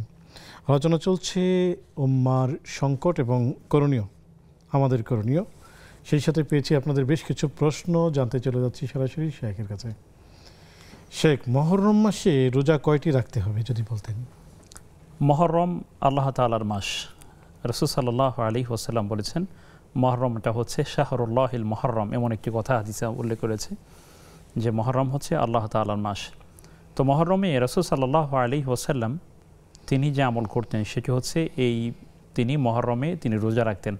আলোচনা চলছে উম্মার সংকট এবং করণীয়, আমাদের করণীয়। সেই সাথে পেয়েছি আপনাদের বেশ কিছু প্রশ্ন, জানতে চলে যাচ্ছি সরাসরি শেখের কাছে। শেখ, মহরম মাসে রোজা কয়টি রাখতে হবে যদি বলতেন? মহরম আল্লাহ তাআলার মাস। রাসূল সাল্লাল্লাহু আলাইহি ওয়াসাল্লাম বলেছেন মহরমটা হচ্ছে শাহরুল্লাহিল মুহররম, এমন একটি কথা হাদিসে উল্লেখ করেছে যে মহরম হচ্ছে আল্লাহ তাআলার মাস। তো মহরমে রাসূল সাল্লাল্লাহু আলাইহি ওয়াসাল্লাম তিনি যে আমল করতেন সেটি হচ্ছে তিনি মহরমে তিনি রোজা রাখতেন,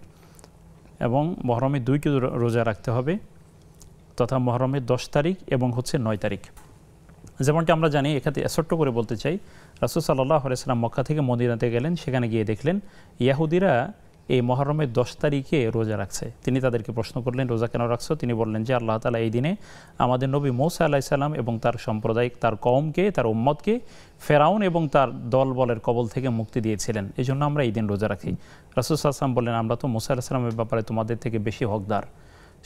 এবং মহরমে 2টি রোজা রাখতে হবে, তথা মহরমের 10 তারিখ এবং হচ্ছে 9 তারিখ। যেমনটি আমরা জানি, এখানে ছোট্ট করে বলতে চাই, রাসূল সাল্লাল্লাহু আলাইহি ওয়াসাল্লাম মক্কা থেকে মদিনাতে গেলেন, সেখানে গিয়ে দেখলেন ইহুদিরা এই মহরমের 10 তারিখে রোজা রাখছে। তিনি তাদেরকে প্রশ্ন করলেন, রোজা কেন রাখছো? তিনি বললেন যে আল্লাহ তাআলা এই দিনে আমাদের নবী মূসা আলাইহিস সালাম এবং তার সম্প্রদায়, তার কওমকে, তার উম্মতকে ফেরাউন এবং তার দলবলের কবল থেকে মুক্তি দিয়েছিলেন, এই জন্য আমরা এই দিন রোজা রাখি। রাসূল সাল্লাল্লাহু আলাইহি ওয়াসাল্লাম বললেন, আমরা তো মূসা আলাইহিস সালামের ব্যাপারে তোমাদের থেকে বেশি হকদার।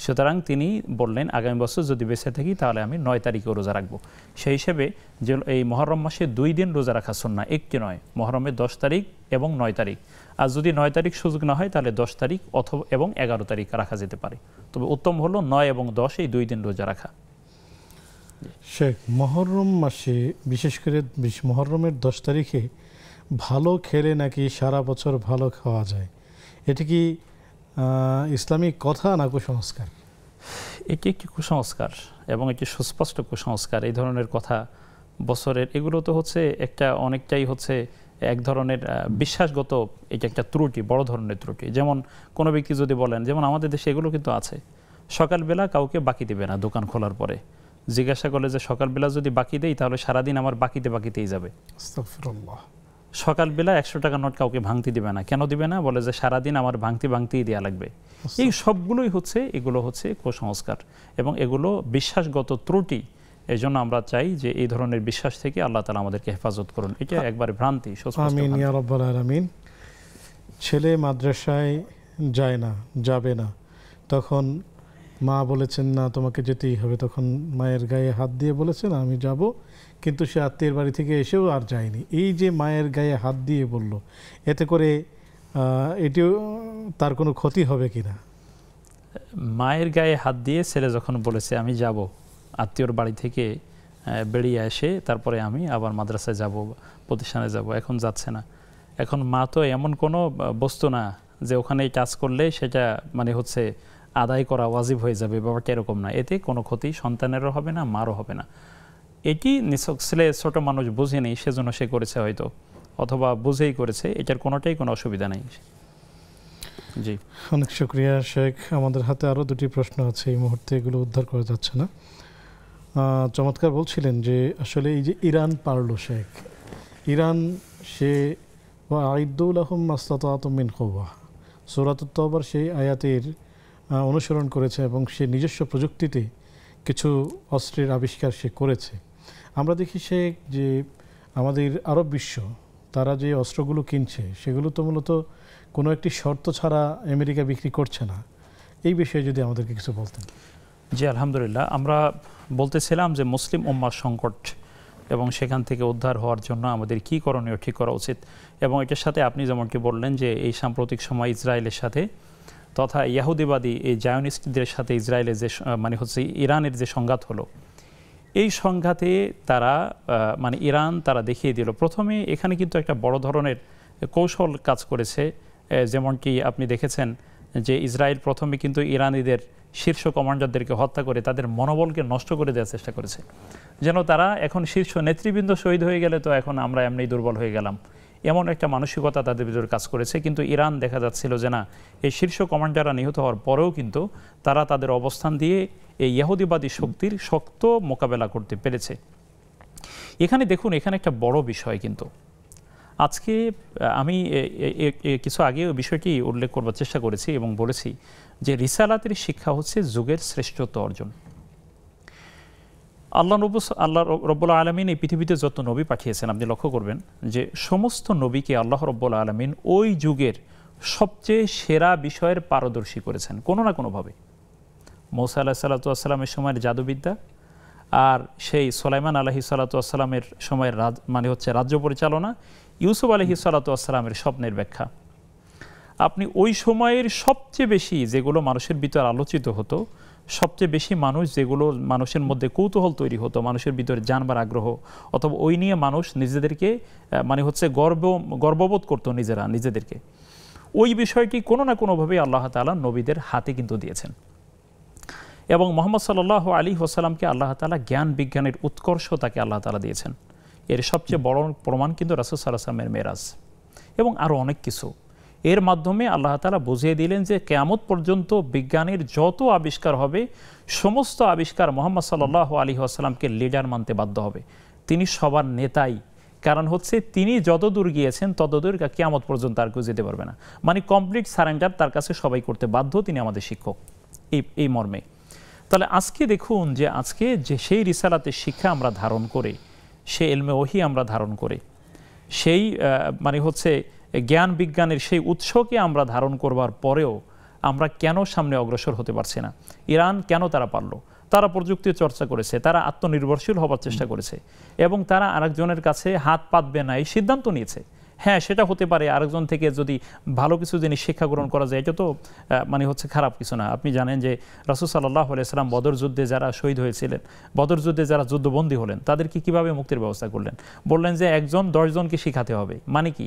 সুতরাং তিনি বললেন, আগামী বছর যদি বেঁচে থাকি তাহলে আমি 9 তারিখেও রোজা রাখবো। সেই হিসেবে যে এই মহরম মাসে 2 দিন রোজা রাখা সুন্নাহ, একটি নয়, মহরমের 10 তারিখ এবং 9 তারিখ। আর যদি 9 তারিখ সুযোগ না হয় তাহলে 10 তারিখ অথবা এবং 11 তারিখ রাখা যেতে পারে, তবে উত্তম হলো 9 এবং 10 এই 2 দিন রোজা রাখা। শেখ, মহরম মাসে বিশেষ করে মহরমের 10 তারিখে ভালো খেলে নাকি সারা বছর ভালো খাওয়া যায়, এটি কি ইসলামিক কথা না কুসংস্কার? এটি একটি কুসংস্কার এবং একটি সুস্পষ্ট কুসংস্কার। এই ধরনের কথা বছরের, এগুলো তো হচ্ছে একটা অনেকটাই হচ্ছে এক ধরনের বিশ্বাসগত, এটা একটা ত্রুটি, বড় ধরনের ত্রুটি। যেমন কোনো ব্যক্তি যদি বলেন, যেমন আমাদের দেশে এগুলো কিন্তু আছে, সকালবেলা কাউকে বাকি দেবে না দোকান খোলার পরে। জিজ্ঞাসা করলে যে সকালবেলা যদি বাকি দেই তাহলে সারাদিন আমার বাকিতেই যাবে। আস্তাগফিরুল্লাহ। সকালবেলা 100 টাকা নোট কাউকে ভাঙতি দিবে না। কেন দিবে না? বলে যে সারাদিন আমার ভাঙতেই দেওয়া লাগবে। এই সবগুলোই হচ্ছে, এগুলো হচ্ছে কুসংস্কার এবং এগুলো বিশ্বাসগত ত্রুটি। এই জন্য আমরা চাই যে এই ধরনের বিশ্বাস থেকে আল্লাহ তাআলা আমাদেরকে হেফাজত করুন। এটা একবারে ভ্রান্তি। আমিন ইয়া রাব্বাল আলামিন। ছেলে মাদ্রাসায় যায় না, যাবে না, তখন মা বলেছেন না তোমাকে যেতেই হবে, তখন মায়ের গায়ে হাত দিয়ে বলেছেন আমি যাব, কিন্তু সে আত্মীয়ের বাড়ি থেকে এসেও আর যায়নি। এই যে মায়ের গায়ে হাত দিয়ে বলল, এতে করে এটিও তার কোনো ক্ষতি হবে কিনা? মায়ের গায়ে হাত দিয়ে ছেলে যখন বলেছে আমি যাব, আত্মীয়র বাড়ি থেকে বেরিয়ে এসে তারপরে আমি আবার মাদ্রাসায় যাব, প্রতিষ্ঠানে যাব, এখন যাচ্ছে না। এখন মা তো এমন কোনো বস্তু না যে ওখানে টাচ করলে সেটা মানে হচ্ছে আদায় করা ওয়াজিব হয়ে যাবে, ব্যাপারটা এরকম না। এতে কোনো ক্ষতি সন্তানেরও হবে না, মারও হবে না। এটি নিছক ছেলে ছোট মানুষ বুঝেনি সেজন্য সে করেছে হয়তো, অথবা বুঝেই করেছে, এটার কোনোটাই কোনো অসুবিধা নেই। জি, অনেক শুকরিয়া শেখ। আমাদের হাতে আরও 2টি প্রশ্ন আছে, এই মুহূর্তে এগুলো উদ্ধার করা যাচ্ছে না। চমৎকার বলছিলেন যে আসলে এই যে ইরান পারলো শেখ, ইরান সে আইদ্দু লাহুম মাসতাতাতুম মিন কুওয়া, সূরাতুত তাওবার সেই আয়াতের অনুসরণ করেছে এবং সে নিজস্ব প্রযুক্তিতে কিছু অস্ত্রের আবিষ্কার সে করেছে। আমরা দেখি শেখ যে আমাদের আরব বিশ্ব তারা যে অস্ত্রগুলো কিনছে সেগুলো তো মূলত কোনো একটি শর্ত ছাড়া আমেরিকা বিক্রি করছে না। এই বিষয়ে যদি আমাদেরকে কিছু বলতেন। জি আলহামদুলিল্লাহ, আমরা বলতেছিলাম যে মুসলিম উম্মার সংকট এবং সেখান থেকে উদ্ধার হওয়ার জন্য আমাদের কী করণীয়, ঠিক করা উচিত। এবং এটার সাথে আপনি যেমনটি বললেন যে এই সাম্প্রতিক সময় ইসরায়েলের সাথে তথা ইয়াহুদিবাদী এই জায়নিস্টদের সাথে ইসরায়েলের যে মানে হচ্ছে ইরানের যে সংঘাত হলো, এই সংঘাতে তারা মানে ইরান তারা দেখিয়ে দিল। প্রথমে এখানে কিন্তু একটা বড় ধরনের কৌশল কাজ করেছে, যেমনটি আপনি দেখেছেন যে ইসরায়েল প্রথমে কিন্তু ইরানিদের শীর্ষ কমান্ডারদেরকে হত্যা করে তাদের মনোবলকে নষ্ট করে দেওয়ার চেষ্টা করেছে, যেন তারা এখন শীর্ষ নেতৃবৃন্দ শহীদ হয়ে গেলে তো এখন আমরা এমনি দুর্বল হয়ে গেলাম, এমন একটা মানসিকতা তাদের ভিতরে কাজ করেছে। কিন্তু ইরান দেখা যাচ্ছিল যে না, এই শীর্ষ কমান্ডাররা নিহত হওয়ার পরেও কিন্তু তারা তাদের অবস্থান দিয়ে এই ইহুদিবাদী শক্তির শক্ত মোকাবেলা করতে পেরেছে। এখানে দেখুন, এখানে একটা বড় বিষয় কিন্তু আজকে আমি কিছু আগে বিষয়টি উল্লেখ করবার চেষ্টা করেছি এবং বলেছি যে রিসালাতের শিক্ষা হচ্ছে যুগের শ্রেষ্ঠত্ব অর্জন। আল্লাহ রব্বুল আলমিন এই পৃথিবীতে যত নবী পাঠিয়েছেন আপনি লক্ষ্য করবেন যে সমস্ত নবীকে আল্লাহ রব্বুল আলমিন ওই যুগের সবচেয়ে সেরা বিষয়ের পারদর্শী করেছেন কোনো না কোনোভাবে। মূসা আলাইহিসসালামের সময়ের জাদুবিদ্যা, আর সেই সুলাইমান আলাইহিসসালামের সময়ের মানে হচ্ছে রাজ্য পরিচালনা, ইউসুফ আলাইহিসসালামের স্বপ্নের ব্যাখ্যা, আপনি ওই সময়ের সবচেয়ে বেশি যেগুলো মানুষের ভিতর আলোচিত হতো, সবচেয়ে বেশি মানুষ যেগুলো মানুষের মধ্যে কৌতূহল তৈরি হতো, মানুষের ভিতরে জানবার আগ্রহ, অথবা ওই নিয়ে মানুষ নিজেদেরকে মানে হচ্ছে গর্ববোধ করতো নিজেদেরকে, ওই বিষয়টি কোনো না কোনোভাবেই আল্লাহ তাআলা নবীদের হাতে কিন্তু দিয়েছেন। এবং মুহাম্মদ সাল্লাল্লাহু আলাইহি ওয়াসাল্লামকে আল্লাহ তাআলা জ্ঞান বিজ্ঞানের উৎকর্ষ তাকে আল্লাহ তাআলা দিয়েছেন। এর সবচেয়ে বড় প্রমাণ কিন্তু রাসূল সাল্লাল্লাহু আলাইহি ওয়াসাল্লামের মেরাজ এবং আরও অনেক কিছু। এর মাধ্যমে আল্লাহ তাআলা বুঝিয়ে দিলেন যে কিয়ামত পর্যন্ত বিজ্ঞানের যত আবিষ্কার হবে সমস্ত আবিষ্কার মুহাম্মদ সাল্লাল্লাহু আলাইহি ওয়াসাল্লামকে লিডার মানতে বাধ্য হবে। তিনি সবার নেতাই, কারণ হচ্ছে তিনি যত দূর গিয়েছেন তত দূর কিয়ামত পর্যন্ত আর কেউ যেতে পারবে না। মানে কমপ্লিট সারেন্ডার তার কাছে সবাই করতে বাধ্য, তিনি আমাদের শিক্ষক এই মর্মে। তাহলে আজকে দেখুন যে আজকে যে সেই রিসালাতের শিক্ষা আমরা ধারণ করে, সেই ইলমে ওহী আমরা ধারণ করে, সেই মানে হচ্ছে জ্ঞান বিজ্ঞানের সেই উৎসকে আমরা ধারণ করবার পরেও আমরা কেন সামনে অগ্রসর হতে পারছি না? ইরান কেন তারা পারলো? তারা প্রযুক্তির চর্চা করেছে, তারা আত্মনির্ভরশীল হবার চেষ্টা করেছে এবং তারা আরেকজনের কাছে হাত পাতবে না এই সিদ্ধান্ত নিয়েছে। হ্যাঁ, সেটা হতে পারে আরেকজন থেকে যদি ভালো কিছু জিনিস শিক্ষা গ্রহণ করা যায়, এটা তো মানে হচ্ছে খারাপ কিছু না। আপনি জানেন যে রাসূল সাল্লাল্লাহু আলাইহি ওয়াসাল্লাম বদর যুদ্ধে যারা শহীদ হয়েছিলেন, বদর যুদ্ধে যারা যুদ্ধবন্দী হলেন, তাদেরকে কিভাবে মুক্তির ব্যবস্থা করলেন? বললেন যে একজন 10 জনকে শিখাতে হবে। মানে কি?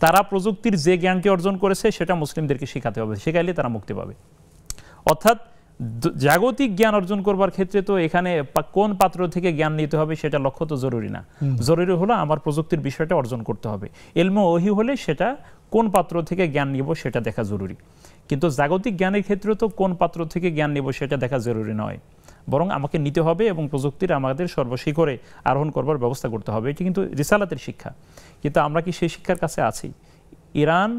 তারা প্রযুক্তির যে জ্ঞানটি অর্জন করেছে সেটা মুসলিমদেরকে শিখাতে হবে, শেখাইলে তারা মুক্তি পাবে। অর্থাৎ জাগতিক জ্ঞান অর্জন করবার ক্ষেত্রে তো এখানে কোন পাত্র থেকে জ্ঞান নিতে হবে সেটা লক্ষ্য তো জরুরি না। জরুরি হলো আমার প্রযুক্তির বিষয়টা অর্জন করতে হবে। ইলমে ওহী হলে সেটা কোন পাত্র থেকে জ্ঞান নিব সেটা দেখা জরুরি, কিন্তু জাগতিক জ্ঞানের ক্ষেত্রে তো কোন পাত্র থেকে জ্ঞান নিব সেটা দেখা জরুরি নয়, বরং আমাকে নিতে হবে এবং প্রযুক্তির আমাদের সর্বশিখরে আরোহণ করবার ব্যবস্থা করতে হবে। এটি কিন্তু রিসালাতের শিক্ষা, কিন্তু আমরা কি সেই শিক্ষার কাছে আছি? ইরান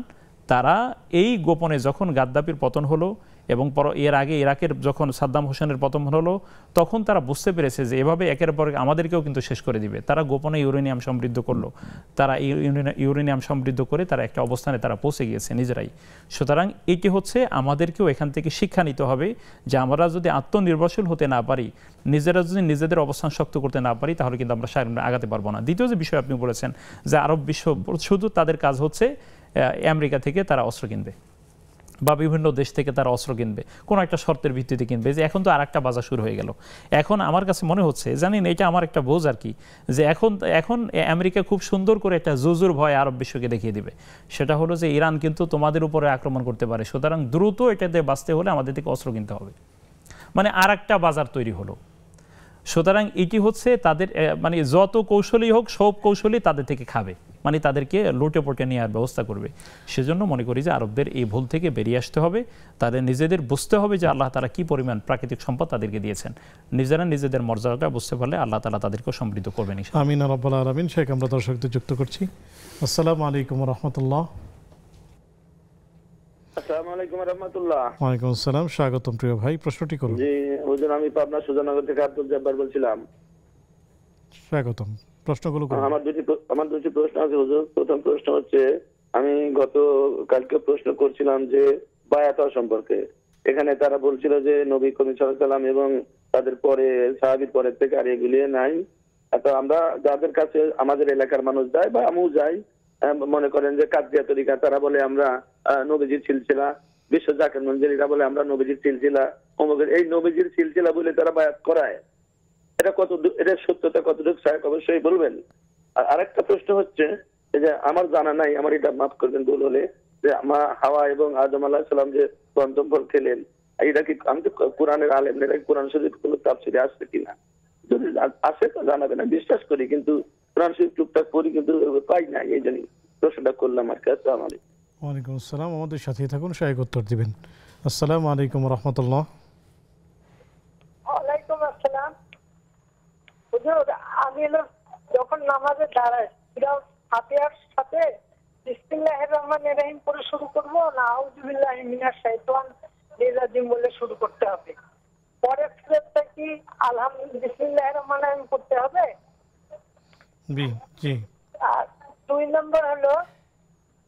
তারা এই গোপনে যখন গাদ্দাফির পতন হলো এবং এর আগে ইরাকের যখন সাদ্দাম হোসেনের পতন হলো, তখন তারা বুঝতে পেরেছে যে এভাবে একের পর আমাদেরকেও কিন্তু শেষ করে দিবে। তারা গোপনে ইউরেনিয়াম সমৃদ্ধ করলো, তারা ইউরেনিয়াম সমৃদ্ধ করে তারা একটা অবস্থানে তারা পৌঁছে গিয়েছে নিজেরাই। সুতরাং এটি হচ্ছে আমাদেরকেও এখান থেকে শিক্ষা নিতে হবে যে আমরা যদি আত্মনির্ভরশীল হতে না পারি, নিজেরা যদি নিজেদের অবস্থান শক্ত করতে না পারি, তাহলে কিন্তু আমরা সামনে আগাতে পারবো না। দ্বিতীয় যে বিষয় আপনি বলেছেন যে আরব বিশ্ব শুধু তাদের কাজ হচ্ছে আমেরিকা থেকে তারা অস্ত্র কিনবে বা বিভিন্ন দেশ থেকে তারা অস্ত্র কিনবে, কোনো একটা শর্তের ভিত্তিতে কিনবে। যে এখন তো আর একটা বাজার শুরু হয়ে গেল। এখন আমার কাছে মনে হচ্ছে, জানেন এটা আমার একটা বোঝ আর কি, যে এখন আমেরিকা খুব সুন্দর করে একটা জুজুর ভয় আরব বিশ্বকে দেখিয়ে দিবে। সেটা হলো যে ইরান কিন্তু তোমাদের উপরে আক্রমণ করতে পারে, সুতরাং দ্রুত এটাতে বাঁচতে হলে আমাদের থেকে অস্ত্র কিনতে হবে। মানে আর একটা বাজার তৈরি হলো। সুতরাং এটি হচ্ছে তাদের মানে যত কৌশলী হোক সব কৌশলী তাদের থেকে খাবে, মানে তাদেরকে লুটে পটে নেওয়ার ব্যবস্থা করবে। সেজন্য মনে করি যে আরবদের এই ভুল থেকে বেরিয়ে আসতে হবে, তাদের নিজেদের বুঝতে হবে যে আল্লাহ তাআলা কি পরিমাণ প্রাকৃতিক সম্পদ তাদেরকে দিয়েছেন। নিজেরা নিজেদের মর্যাদাটা বুঝতে পারলে আল্লাহ তাআলা তাদেরকে সমৃদ্ধ করবেন। আমিন রাব্বুল আলামিন। শেখ আমরা দর্শকদের যুক্ত করছি। আসসালামু আলাইকুম ওয়া রাহমাতুল্লাহ। আসসালামু আলাইকুম ওয়া রাহমাতুল্লাহ। ওয়া আলাইকুম আসসালাম, স্বাগতম প্রিয় ভাই, প্রশ্নটি করুন। জি হুজুর, আমি পাবনা সুজানগর থেকে আব্দুল জব্বার বলছিলাম। স্বাগতম, প্রশ্নগুলো করুন। আমার দুটি প্রশ্ন আছে হুজুর। প্রথম প্রশ্ন হচ্ছে, আমি কালকে প্রশ্ন করছিলাম যে বায়াত সম্পর্কে। এখানে তারা বলছিল যে নবী করিম সাল্লাল্লাহু আলাইহি ওয়াসাল্লাম এবং তাদের পরে সাহাবীর পরের থেকে আর এগুলি নাই। তো আমরা যাদের কাছে আমাদের এলাকার মানুষ যায় বা আমিও যাই, মনে করেন যে কাদরিয়া তরিকা, তারা বলে আমরা নবীজির সিলসিলা, বিশ্ব জাকির মঞ্জুরিরা বলে আমরা নবীজির সিলসিলা, এই নবীজির সিলসিলা বলে তারা বায়াত করায়। এটা সত্যতা কতটুকু সাহেব অবশ্যই বলবেন। আর আরেকটা প্রশ্ন হচ্ছে যে আমার জানা নাই, আমার এটা মাফ করবেন ভুল হলে, যে মা হাওয়া এবং আদম আলাইহিস সালাম যে পঞ্চম ফল খেলেন, এটা কি, আমি তো কোরআনের আলেম, এটা কোরআন শরীফ কোনো তাফসীরে আসছে কিনা? যদি আসে তো জানাবেন, আমি বিশ্বাস করি, কিন্তু কোরআন শরীফ টুকটাক পড়ি কিন্তু পাই না, এই জন্য প্রশ্নটা করলাম আর কি। আসসালামু আলাইকুম। ওয়ালাইকুম আসসালাম, আমাদের সাথেই থাকুন, শায়েখ উত্তর দিবেন। আসসালামু আলাইকুম ওয়া রাহমাতুল্লাহ। ওয়ালাইকুম আসসালাম। হুজুর, আমি যখন নামাজে দাঁড়াই, ফাতিহার সাথে বিসমিল্লাহির রহমানির রহিম পড়ে শুরু করব না আউযু বিল্লাহি মিনাশ শাইতানির রাজিম বলে শুরু করতে হবে? পরের সুরাটা কি আলহামদুলিল্লাহ বিসমিল্লাহির রহমানির রহিম পড়তে হবে? জি। আর 2 নম্বর হলো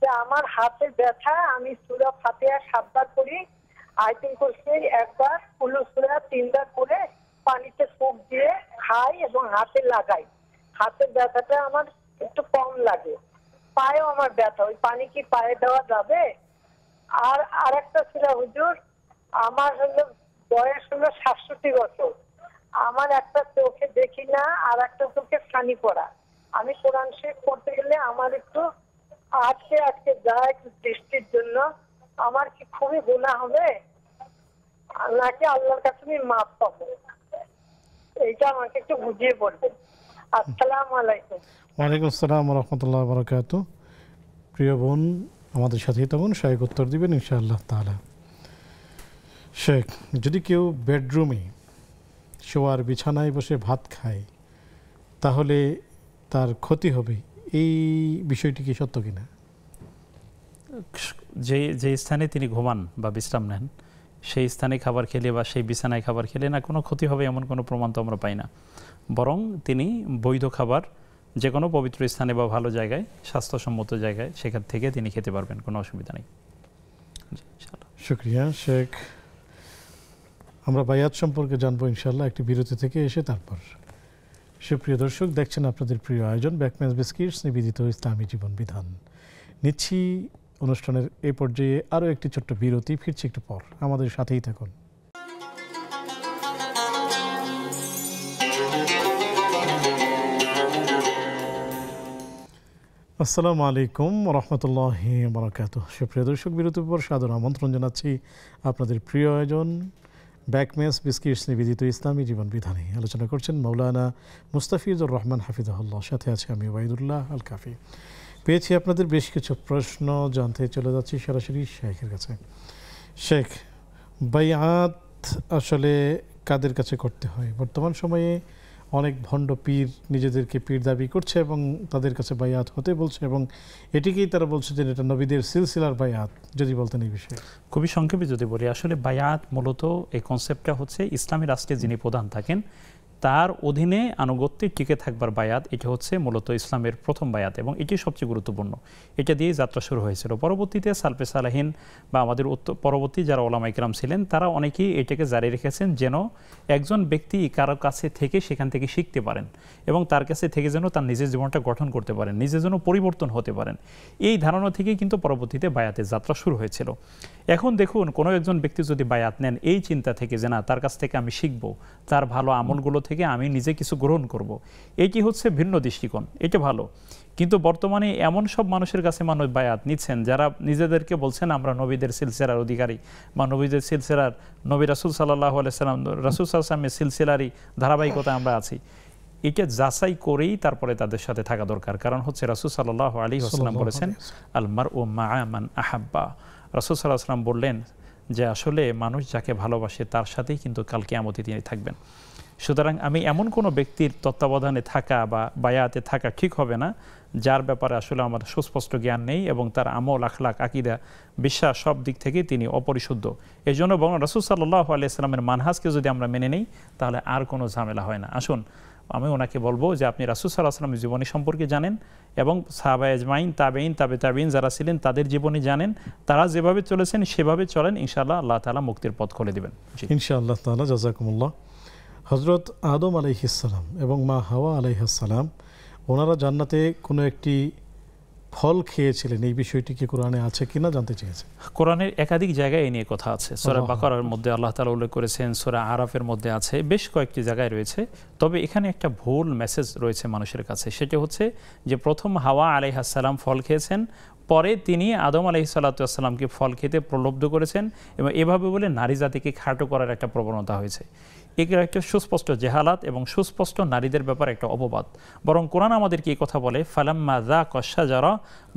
যে আমার হাতে ব্যথা, আমি সূরা ফাতিহা 7 বার পড়ি, আয়াতুল কুরসি 1 বার, কুল সূরা 3 বার পড়ে পানিতে ফুঁক দিয়ে খাই এবং হাতে লাগাই। হাতের ব্যথাটা আমার একটু কম লাগে। পায়েও আমার ব্যথা, ওই পানি কি পায়ে দেওয়া যাবে? আর আরেকটা ছিল হুজুর, আমার হলো বয়স হলো 67 বছর। আমার একটা চোখে দেখি না, আর একটা চোখে ছানি পড়া। আমি কোরআন শরীফ পড়তে গেলে আমার একটু আজকে আজকে যায় একটু দৃষ্টির জন্য। আমার কি খুবই গুনাহ হবে নাকি আল্লাহর কাছে আমি মাফ পাবো? এইটা আমাকে একটু বুঝিয়ে বলবেন। আসসালামু আলাইকুম। ওয়ালাইকুম আসসালাম ওয়া রাহমাতুল্লাহি ওয়া বারাকাতুহু। প্রিয় বোন আমাদের সাথেই থাকুন, শায়েখ উত্তর দিবেন ইনশাআল্লাহ তাআলা। শেখ, যদি কেউ বেডরুমে শোয়ার বিছানায় বসে ভাত খায় তাহলে তার ক্ষতি হবে, এই বিষয়টি কি সত্য কিনা? যে স্থানে তিনি ঘুমান বা বিশ্রাম নেন সেই স্থানে খাবার খেলে বা সেই বিছানায় খাবার খেলে না কোনো ক্ষতি হবে এমন কোনো প্রমাণ তো আমরা পাই না। বরং তিনি বৈধ খাবার যে কোনো পবিত্র স্থানে বা ভালো জায়গায়, স্বাস্থ্যসম্মত জায়গায়, সেখান থেকে তিনি খেতে পারবেন, কোনো অসুবিধা নেই। শুকরিয়া শেখ। আমরা বায়াত সম্পর্কে জানবো ইনশাআল্লাহ একটি বিরতি থেকে এসে। তারপর সুপ্রিয় দর্শক, দেখছেন আপনাদের প্রিয় আয়োজন ব্যাকম্যাচ বিস্কিটস নিবেদিত ইসলামী জীবন বিধান। নিচ্ছি অনুষ্ঠানের এই পর্যায়ে আরও একটি ছোট্ট বিরতি, ফিরছি একটু পর, আমাদের সাথেই থাকুন। আসসালামু আলাইকুম রহমতুল্লাহি বারাকাতুহু। সুপ্রিয় দর্শক, বিরতির পর সাদর আমন্ত্রণ জানাচ্ছি আপনাদের প্রিয় আয়োজন ব্যাকম্যাচ বিস্কিটস নিবেদিত ইসলামী জীবন বিধানে। আলোচনা করছেন মাওলানা মুস্তাফিজুর রহমান হাফিজাহুল্লাহ, সাথে আছে আমি ওবাইদুল্লাহ আল কাফি। পেয়েছি আপনাদের বেশ কিছু প্রশ্ন, জানতে চলে যাচ্ছি সরাসরি শেখের কাছে। শেখ, বাইআত আসলে কাদের কাছে করতে হয়? বর্তমান সময়ে অনেক ভণ্ড পীর নিজেদেরকে পীর দাবি করছে এবং তাদের কাছে বাইআত হতে বলছে, এবং এটিকেই তারা বলছে যে এটা নবীদের সিলসিলার বাইআত। যদি বলতেন এই বিষয়ে। খুবই সংক্ষেপে যদি বলি, আসলে বাইআত মূলত এই কনসেপ্টটা হচ্ছে ইসলামী রাষ্ট্রে যিনি প্রধান থাকেন তার অধীনে আনুগত্যে টিকে থাকবার বায়াত। এটা হচ্ছে মূলত ইসলামের প্রথম বায়াত এবং এটি সবচেয়ে গুরুত্বপূর্ণ। এটা দিয়ে যাত্রা শুরু হয়েছিল। পরবর্তীতে সালফে সালাহিন বা আমাদের পরবর্তী যারা ওলামা ইকরাম ছিলেন তারা অনেকেই এটাকে জারি রেখেছেন যেন একজন ব্যক্তি কারো কাছে থেকে সেখান থেকে শিখতে পারেন এবং তার কাছে থেকে যেন তার নিজের জীবনটা গঠন করতে পারেন, নিজের জন্য পরিবর্তন হতে পারেন। এই ধারণা থেকেই কিন্তু পরবর্তীতে বায়াতের যাত্রা শুরু হয়েছিল। এখন দেখুন, কোনো একজন ব্যক্তি যদি বায়াত নেন এই চিন্তা থেকে যে না তার কাছ থেকে আমি শিখব, তার ভালো আমলগুলো থেকে আমি নিজে কিছু গ্রহণ করব, এটি হচ্ছে ভিন্ন দৃষ্টিকোণ, এটা ভালো। কিন্তু বর্তমানে এমন সব মানুষের কাছে মানুষ বায়াত নিচ্ছেন যারা নিজেদেরকে বলছেন আমরা নবীদের সিলসিলার অধিকারী বা নবীদের সিলসিলার, নবী রাসূল সাল্লাল্লাহু আলাইহি সাল্লাম, রাসূল সাল্লাল্লাহু আলাইহি ওয়াসাল্লামের সিলসিলারই ধারাবাহিকতা আমরা আছি। এটা যাচাই করেই তারপরে তাদের সাথে থাকা দরকার। কারণ হচ্ছে রাসূল সাল্লাল্লাহু আলাইহি ওয়াসাল্লাম বলেছেন আল মারউ মাআ মান আহাব্বা। রাসূল সাল্লাল্লাহু আলাইহি ওয়াসাল্লাম বললেন যে আসলে মানুষ যাকে ভালোবাসে তার সাথেই কিন্তু কাল কিয়ামতে তিনি থাকবেন। সুতরাং আমি এমন কোনো ব্যক্তির তত্ত্বাবধানে থাকা বা বায়াতে থাকা ঠিক হবে না যার ব্যাপারে আসলে আমার সুস্পষ্ট জ্ঞান নেই এবং তার আমল, আখলাক, আকীদা, বিশ্বাস সব দিক থেকে তিনি অপরিশুদ্ধ। এই জন্য বরং রাসূল সাল্লাল্লাহু আলাইহি সাল্লামের মানহাজকে যদি আমরা মেনে নেই তাহলে আর কোনো ঝামেলা হয় না। আসুন, আমি ওনাকে বলবো যে আপনি রাসূল সাল্লাল্লাহু আলাইহি ওয়াসাল্লামের জীবনী সম্পর্কে জানেন এবং সাহাবায়ে আজমাইন, তাবেঈন, তাবেঈন যারা ছিলেন তাদের জীবনী জানেন, তারা যেভাবে চলেছেন সেভাবে চলেন, ইনশাআল্লাহ আল্লাহ তাআলা মুক্তির পথ খুলে দিবেন। ইনশাআল্লাহ তাআলা। জাযাকুমুল্লাহ। হযরত আদম আলাইহিস সালাম এবং মা হাওয়া আলাইহিস সালাম ওনারা জান্নাতে কোনো একটি ফল খেয়েছিলেন, এই বিষয়টি কি কোরআনে আছে কিনা জানতে চেয়েছে। কোরআনের একাধিক জায়গায় এই নিয়ে কথা আছে। সূরা বাকারার মধ্যে আল্লাহ তাআলা উল্লেখ করেছেন, সূরা আরাফের মধ্যে আছে, বেশ কয়েকটি জায়গায় রয়েছে। তবে এখানে একটা ভুল মেসেজ রয়েছে মানুষের কাছে, সেটা হচ্ছে যে প্রথম হাওয়া আলাইহিস সালাম ফল খেয়েছেন, পরে তিনি আদম আলাইহিস সালাতু ওয়াস সালামকে ফল খেতে প্রলুব্ধ করেছেন এবং এভাবে বলে নারী জাতিকে খাটো করার একটা প্রবণতা হয়েছে। এগুলো একটা সুস্পষ্ট জেহালাত এবং সুস্পষ্ট নারীদের ব্যাপারে একটা অপবাদ। বরং কোরআন আমাদেরকে এই কথা বলে, ফালাম্মা যাকা শাজারা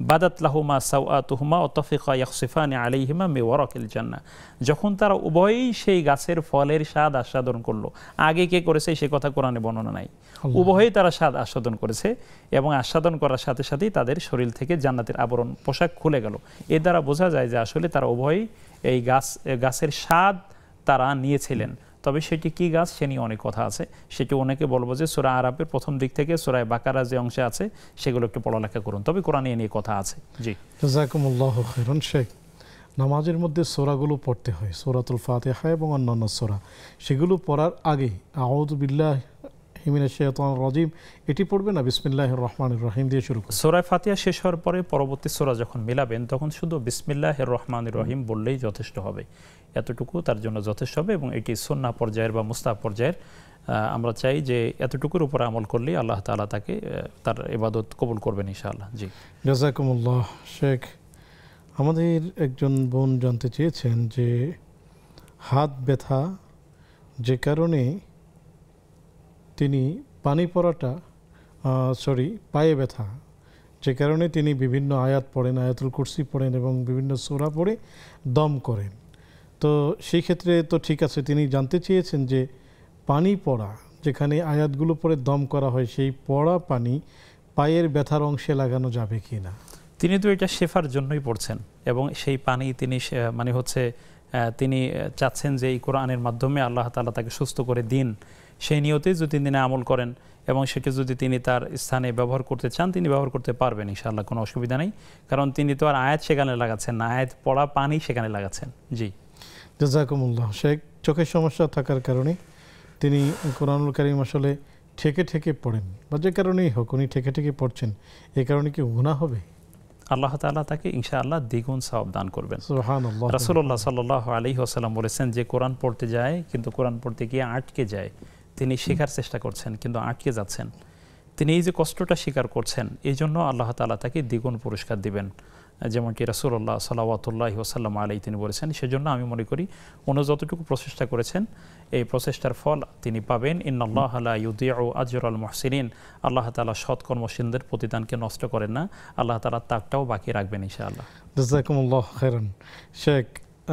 বাদাত লাহুমা সাওআতুহুমা ওয়া তাফিকা ইয়াখসিফানি আলাইহিমা মিন ওয়ারাকিল জান্নাহ। যখন তারা উভয়ই সেই গাছের ফলের স্বাদ আস্বাদন করলো, আগে কে করেছে সে কথা কোরআনে বর্ণনা নাই, উভয়ই তারা স্বাদ আস্বাদন করেছে এবং আস্বাদন করার সাথে সাথেই তাদের শরীর থেকে জান্নাতের আবরণ পোশাক খুলে গেল। এর দ্বারা বোঝা যায় যে আসলে তারা উভয়ই এই গাছের স্বাদ তারা নিয়েছিলেন। তবে সেটি কি গাছ সে নিয়ে অনেক কথা আছে, সেটি অনেকে বলবো যে সূরা আরাফের প্রথম দিক থেকে সূরা বাকারা যে অংশে আছে সেগুলো একটু পড়ালেখা করুন, তবে কোরআনে এ নিয়ে কথা আছে। জি, জাযাকুমুল্লাহু খাইরান। শেখ, নামাজের মধ্যে সূরাগুলো পড়তে হয়, সূরাতুল ফাতিহা এবং অন্যান্য সূরা, সেগুলো পড়ার আগে আউযু বিল্লাহি বিল্লাহি মিনাশ শাইতানির রাজিম এটি পড়বে না বিসমিল্লাহির রহমানির রহিম দিয়ে শুরু করবে? সূরা ফাতিহা শেষ হওয়ার পরে পরবর্তী সূরা যখন মিলাবেন তখন শুধু বিসমিল্লাহির রহমানির রহিম বললেই যথেষ্ট হবে, এতটুকু তার জন্য যথেষ্ট হবে। এবং এটি সুন্নাহ পর্যায়ের বা মুস্তাহাব পর্যায়ের। আমরা চাই যে এতটুকুর উপর আমল করলেই আল্লাহ তাআলা তাকে তার ইবাদত কবুল করবেন ইনশাআল্লাহ। জি, জাযাকুমুল্লাহ। শেখ, আমাদের একজন বোন জানতে চেয়েছেন যে হাত ব্যথা যে কারণে তিনি পায়ে ব্যথা যে কারণে তিনি বিভিন্ন আয়াত পড়েন, আয়াতুল কুরসি পড়েন এবং বিভিন্ন সূরা পড়ে দম করেন। তো সেই ক্ষেত্রে তো ঠিক আছে, তিনি জানতে চেয়েছেন যে পানি পড়া যেখানে আয়াতগুলো পড়ে দম করা হয় সেই পড়া পানি পায়ের ব্যথার অংশে লাগানো যাবে কি না? তিনি তো এটা শেফার জন্যই পড়ছেন এবং সেই পানি তিনি তিনি চাচ্ছেন যে এই কোরআনের মাধ্যমে আল্লাহ তাআলা তাকে সুস্থ করে দিন, সেই নিয়তেই যদি তিনি আমল করেন এবং সেটা যদি তিনি তার স্থানে ব্যবহার করতে চান তিনি ব্যবহার করতে পারবেন ইনশাআল্লাহ, কোনো অসুবিধা নেই। কারণ তিনি তো আর আয়াত সেখানে লাগাচ্ছেন না, আয়াত পড়া পানি সেখানে লাগাচ্ছেন। জি, জাযাকুমুল্লাহ। শেখ, চোখের সমস্যা থাকার কারণে তিনি কোরআনুল কারীম আসলে ঠেকে পড়েন বা যে কারণেই হোক উনি ঠেকে পড়ছেন, এই কারণে কি গুনাহ হবে? আল্লাহ তাআলা তাকে ইনশাআল্লাহ দ্বিগুণ সওয়াব দান করবেন। সুবহানাল্লাহ। রাসূলুল্লাহ সাল্লাল্লাহু আলাইহি ওয়াসাল্লাম বলেছেন যে কোরআন পড়তে যায় কিন্তু কোরআন পড়তে গিয়ে আটকে যায়, তিনি শেখার চেষ্টা করছেন কিন্তু আটকে যাচ্ছেন, তিনি এই যে কষ্টটা স্বীকার করছেন এই জন্য আল্লাহ তাআলা তাকে দ্বিগুণ পুরস্কার দিবেন, যেমনটি রাসূলুল্লাহ সাল্লাল্লাহু ওয়াসাল্লাম আলাইহি তিনি বলেছেন। সেজন্য আমি মনে করি উনি যতটুকু প্রচেষ্টা করেছেন এই প্রচেষ্টার ফল তিনি পাবেন। ইন্নাল্লাহা লা ইউদিউ আজরাল মুহসিনিন, আল্লাহ তাআলা সৎকর্মশীলদের প্রতিদানকে নষ্ট করেন না, আল্লাহ তাআলা তাকটাও বাকি রাখবেন ইনশাআল্লাহ। জাযাকুমুল্লাহ খাইরান। শেখ,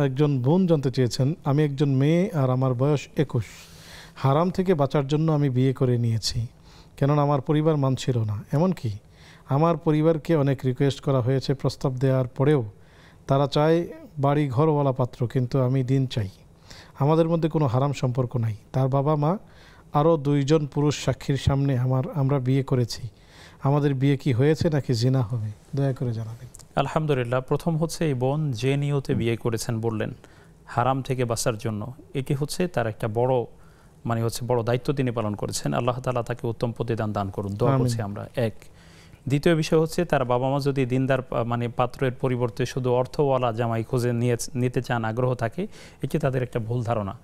একজন বোন জানতে চেয়েছেন, আমি একজন মেয়ে আর আমার বয়স 21, হারাম থেকে বাঁচার জন্য আমি বিয়ে করে নিয়েছি, কেননা আমার পরিবার মানছিল না। এমনকি আমার পরিবারকে অনেক রিকোয়েস্ট করা হয়েছে, প্রস্তাব দেওয়ার পরেও তারা চায় বাড়ি ঘরওয়ালা পাত্র, কিন্তু আমি দিন চাই। আমাদের মধ্যে কোনো হারাম সম্পর্ক নাই। তার বাবা মা আরও 2 পুরুষ সাক্ষীর সামনে আমরা বিয়ে করেছি। আমাদের বিয়ে কি হয়েছে নাকি জিনা হবে? দয়া করে জানাবেন। আলহামদুলিল্লাহ। প্রথম হচ্ছে এই বোন যে নিয়তে বিয়ে করেছেন বললেন হারাম থেকে বাঁচার জন্য, এটি হচ্ছে তার একটা বড় বড় দায়িত্ব তিনি পালন করেছেন। আল্লাহ তাআলা তাকে উত্তম প্রতিদান দান করুন, দোয়া করছি আমরা। এক, দ্বিতীয় বিষয় হচ্ছে তার বাবা মা যদি দিনদার পাত্রের পরিবর্তে শুধু অর্থওয়ালা জামাই খুঁজে নিতে চান, আগ্রহ থাকে, এটি তাদের একটা ভুল ধারণা।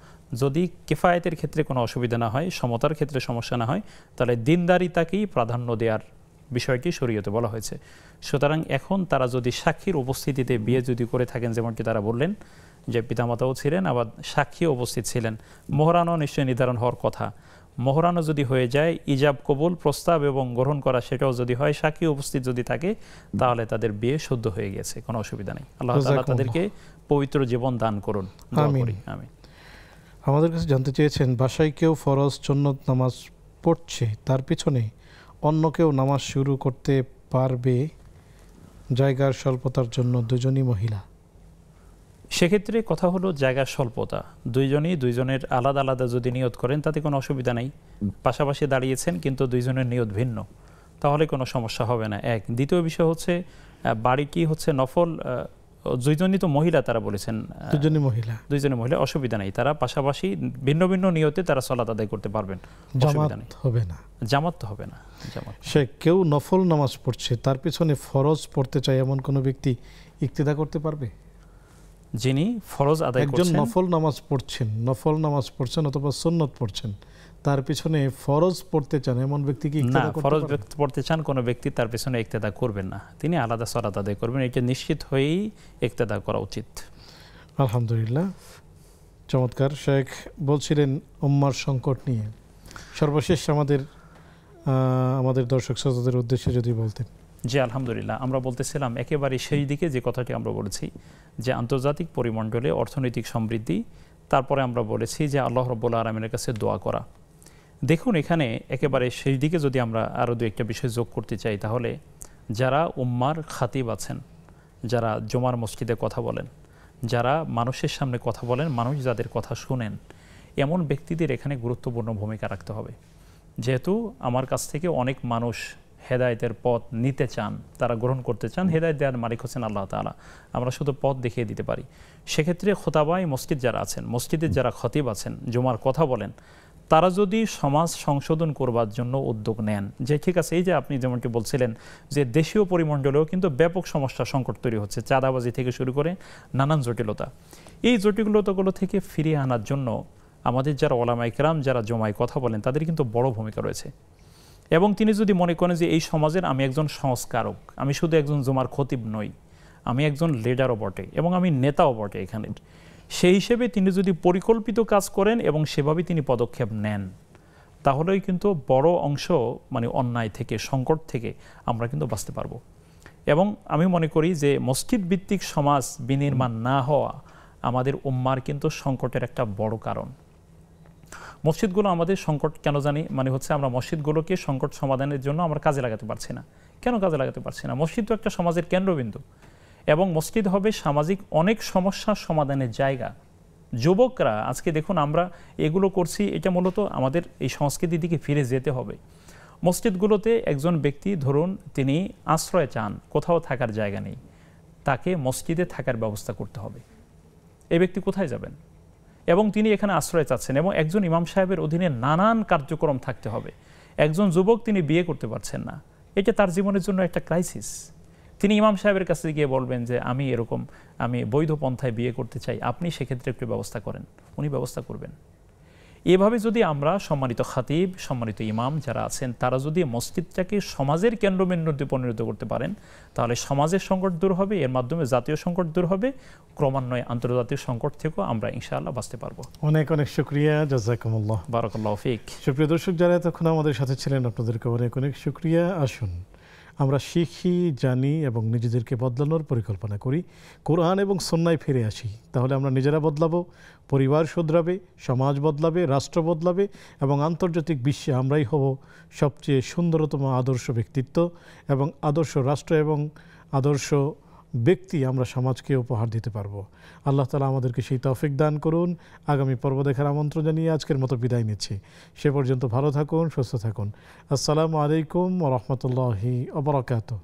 যদি কিফায়েতের ক্ষেত্রে কোনো অসুবিধা না হয়, সমতার ক্ষেত্রে সমস্যা না হয়, তাহলে দিনদারিতাকেই প্রাধান্য দেওয়ার বিষয়টি শরীয়তে বলা হয়েছে। সুতরাং এখন তারা যদি সাক্ষীর উপস্থিতিতে বিয়ে যদি করে থাকেন, যেমনটি তারা বললেন যে পিতামাতাও ছিলেন আবার সাক্ষীও উপস্থিত ছিলেন, মোহরানও নিশ্চয়ই নির্ধারণ হওয়ার কথা। মোহরানো যদি হয়ে যায়, ইজাব কবুল প্রস্তাব এবং গ্রহণ করা সেটাও যদি হয়, সাক্ষী উপস্থিত যদি থাকে, তাহলে তাদের বিয়ে শুদ্ধ হয়ে গেছে, কোনো অসুবিধা নেই। আল্লাহ তাআলা তাদেরকে পবিত্র জীবন দান করুন। আমিন। আমাদের কাছে জানতে চেয়েছেন, বাসায় কেউ ফরজ সুন্নত নামাজ পড়ছে, তার পিছনে অন্য কেউ নামাজ শুরু করতে পারবে জায়গার স্বল্পতার জন্য, দুজনই মহিলা? সেক্ষেত্রে কথা হলো জায়গার স্বল্পতা, দুইজনের আলাদা আলাদা যদি নিয়ত করেন তাতে কোনো অসুবিধা নেই। পাশাপাশি দাঁড়িয়েছেন কিন্তু দুইজনের নিয়ত ভিন্ন, তাহলে কোনো সমস্যা হবে না। এক, দ্বিতীয় বিষয় হচ্ছে বাড়ি কি হচ্ছে নফল, দুইজনই তো মহিলা, তারা বলেছেন দুইজনই মহিলা, অসুবিধা নেই। তারা পাশাপাশি ভিন্ন ভিন্ন নিয়তে তারা সালাত আদায় করতে পারবেন, অসুবিধা নেই। জামাত তো হবে না। সে কেউ নফল নামাজ পড়ছে, তার পিছনে ফরজ পড়তে চায় এমন কোনো ব্যক্তি ইক্তেদা করতে পারবে? যিনি ফরজ আদায় করছেন, একজন নফল নামাজ পড়ছেন অথবা সুন্নত পড়ছেন, তার পিছনে ফরজ পড়তে চান এমন ব্যক্তি কি ইক্তেদা করতে পারবে? ফরজ পড়তে চান কোনো ব্যক্তি তার পিছনে ইক্তেদা করবেন না, তিনি আলাদা সালাত আদায় করবেন, এটা নিশ্চিত হয়েই ইক্তেদা করা উচিত। আলহামদুলিল্লাহ, চমৎকার। শেখ বলছিলেন উম্মার সংকট নিয়ে, সর্বশেষ আমাদের দর্শক শ্রোতাদের উদ্দেশ্যে যদি বলতেন। জি আলহামদুলিল্লাহ, আমরা বলতেছিলাম একেবারে সেই দিকে যে কথাটি আমরা বলেছি যে আন্তর্জাতিক পরিমণ্ডলে অর্থনৈতিক সমৃদ্ধি, তারপরে আমরা বলেছি যে আল্লাহ রাব্বুল আলামিনের কাছে দোয়া করা। দেখুন এখানে একেবারে সেই দিকে যদি আমরা আরও দু একটা বিষয় যোগ করতে চাই, তাহলে যারা উম্মার খাতিব আছেন, যারা জুমার মসজিদে কথা বলেন, যারা মানুষের সামনে কথা বলেন, মানুষ যাদের কথা শুনেন, এমন ব্যক্তিদের এখানে গুরুত্বপূর্ণ ভূমিকা রাখতে হবে। যেহেতু আমার কাছ থেকে অনেক মানুষ হেদায়েতের পথ নিতে চান, তারা গ্রহণ করতে চান, হেদায়েত দেওয়ার মালিক হচ্ছেন আল্লাহ তাআলা, আমরা শুধু পথ দেখিয়ে দিতে পারি। সেক্ষেত্রে খোতাবাই মসজিদ যারা আছেন, মসজিদের যারা খতিব আছেন, জুমার কথা বলেন, তারা যদি সমাজ সংশোধন করবার জন্য উদ্যোগ নেন, যে ঠিক আছে এই যে আপনি যেমনটি বলছিলেন যে দেশীয় পরিমণ্ডলেও কিন্তু ব্যাপক সমস্যা সংকট তৈরি হচ্ছে, চাঁদাবাজি থেকে শুরু করে নানান জটিলতা, এই জটিলতাগুলো থেকে ফিরিয়ে আনার জন্য আমাদের যারা ওলামা ইকরাম যারা জমায় কথা বলেন তাদের কিন্তু বড় ভূমিকা রয়েছে। এবং তিনি যদি মনে করেন যে এই সমাজের আমি একজন সংস্কারক, আমি শুধু একজন জমার খতিব নই, আমি একজন লিডারও বটে এবং আমি নেতাও বটে এখানে, সেই হিসেবে তিনি যদি পরিকল্পিত কাজ করেন এবং সেভাবে তিনি পদক্ষেপ নেন, তাহলেই কিন্তু বড় অংশ মানে অন্যায় থেকে সংকট থেকে আমরা কিন্তু বাঁচতে পারবো। এবং আমি মনে করি যে মসজিদ ভিত্তিক সমাজ বিনির্মাণ না হওয়া আমাদের উম্মার কিন্তু সংকটের একটা বড় কারণ। মসজিদগুলো আমাদের সংকট কেন জানি, মানে হচ্ছে আমরা মসজিদগুলোকে সংকট সমাধানের জন্য আমরা কাজে লাগাতে পারছি না। কেন কাজে লাগাতে পারছি না? মসজিদ তো একটা সমাজের কেন্দ্রবিন্দু এবং মসজিদ হবে সামাজিক অনেক সমস্যার সমাধানের জায়গা। যুবকরা আজকে দেখুন আমরা এগুলো করছি, এটা মূলত আমাদের এই সংস্কৃতির দিকে ফিরে যেতে হবে। মসজিদগুলোতে একজন ব্যক্তি ধরুন তিনি আশ্রয় চান, কোথাও থাকার জায়গা নেই, তাকে মসজিদে থাকার ব্যবস্থা করতে হবে। এই ব্যক্তি কোথায় যাবেন? এবং তিনি এখানে আশ্রয় চাচ্ছেন এবং একজন ইমাম সাহেবের অধীনে নানান কার্যক্রম থাকতে হবে। একজন যুবক তিনি বিয়ে করতে পারছেন না, এটা তার জীবনের জন্য একটা ক্রাইসিস। তিনি ইমাম সাহেবের কাছে গিয়ে বলবেন যে আমি বৈধ পন্থায় বিয়ে করতে চাই, আপনি সেক্ষেত্রে একটু ব্যবস্থা করেন, উনি ব্যবস্থা করবেন। এভাবে যদি আমরা সম্মানিত খাতিব, সম্মানিত ইমাম যারা আছেন তারা যদি মসজিদটাকে সমাজের কেন্দ্রবিন্দুতে পরিণত করতে পারেন, তাহলে সমাজের সংকট দূর হবে, এর মাধ্যমে জাতীয় সংকট দূর হবে, ক্রমান্বয়ে আন্তর্জাতিক সংকট থেকেও আমরা ইনশাআল্লাহ বাঁচতে পারবো। অনেক অনেক শুকরিয়া, জাযাকুমুল্লাহ, বারাকাল্লাহু ফিক। সুপ্রিয় দর্শক যারা এতক্ষণ আমাদের সাথে ছিলেন আপনাদেরকে অনেক অনেক শুকরিয়া। আসুন আমরা শিখি, জানি এবং নিজেদেরকে বদলানোর পরিকল্পনা করি, কোরআন এবং সুন্নাহয় ফিরে আসি। তাহলে আমরা নিজেরা বদলাবো, পরিবার শুধরাবে, সমাজ বদলাবে, রাষ্ট্র বদলাবে এবং আন্তর্জাতিক বিশ্বে আমরাই হব সবচেয়ে সুন্দরতম আদর্শ ব্যক্তিত্ব এবং আদর্শ রাষ্ট্র এবং আদর্শ ব্যক্তি আমরা সমাজকে উপহার দিতে পারবো। আল্লাহ তাআলা আমাদেরকে সেই তৌফিক দান করুন। আগামী পর্ব দেখার আমন্ত্রণ জানিয়ে আজকের মতো বিদায় নিচ্ছি। সে পর্যন্ত ভালো থাকুন, সুস্থ থাকুন। আসসালামু আলাইকুম ওয়া রাহমাতুল্লাহি ওয়া বারাকাতুহু।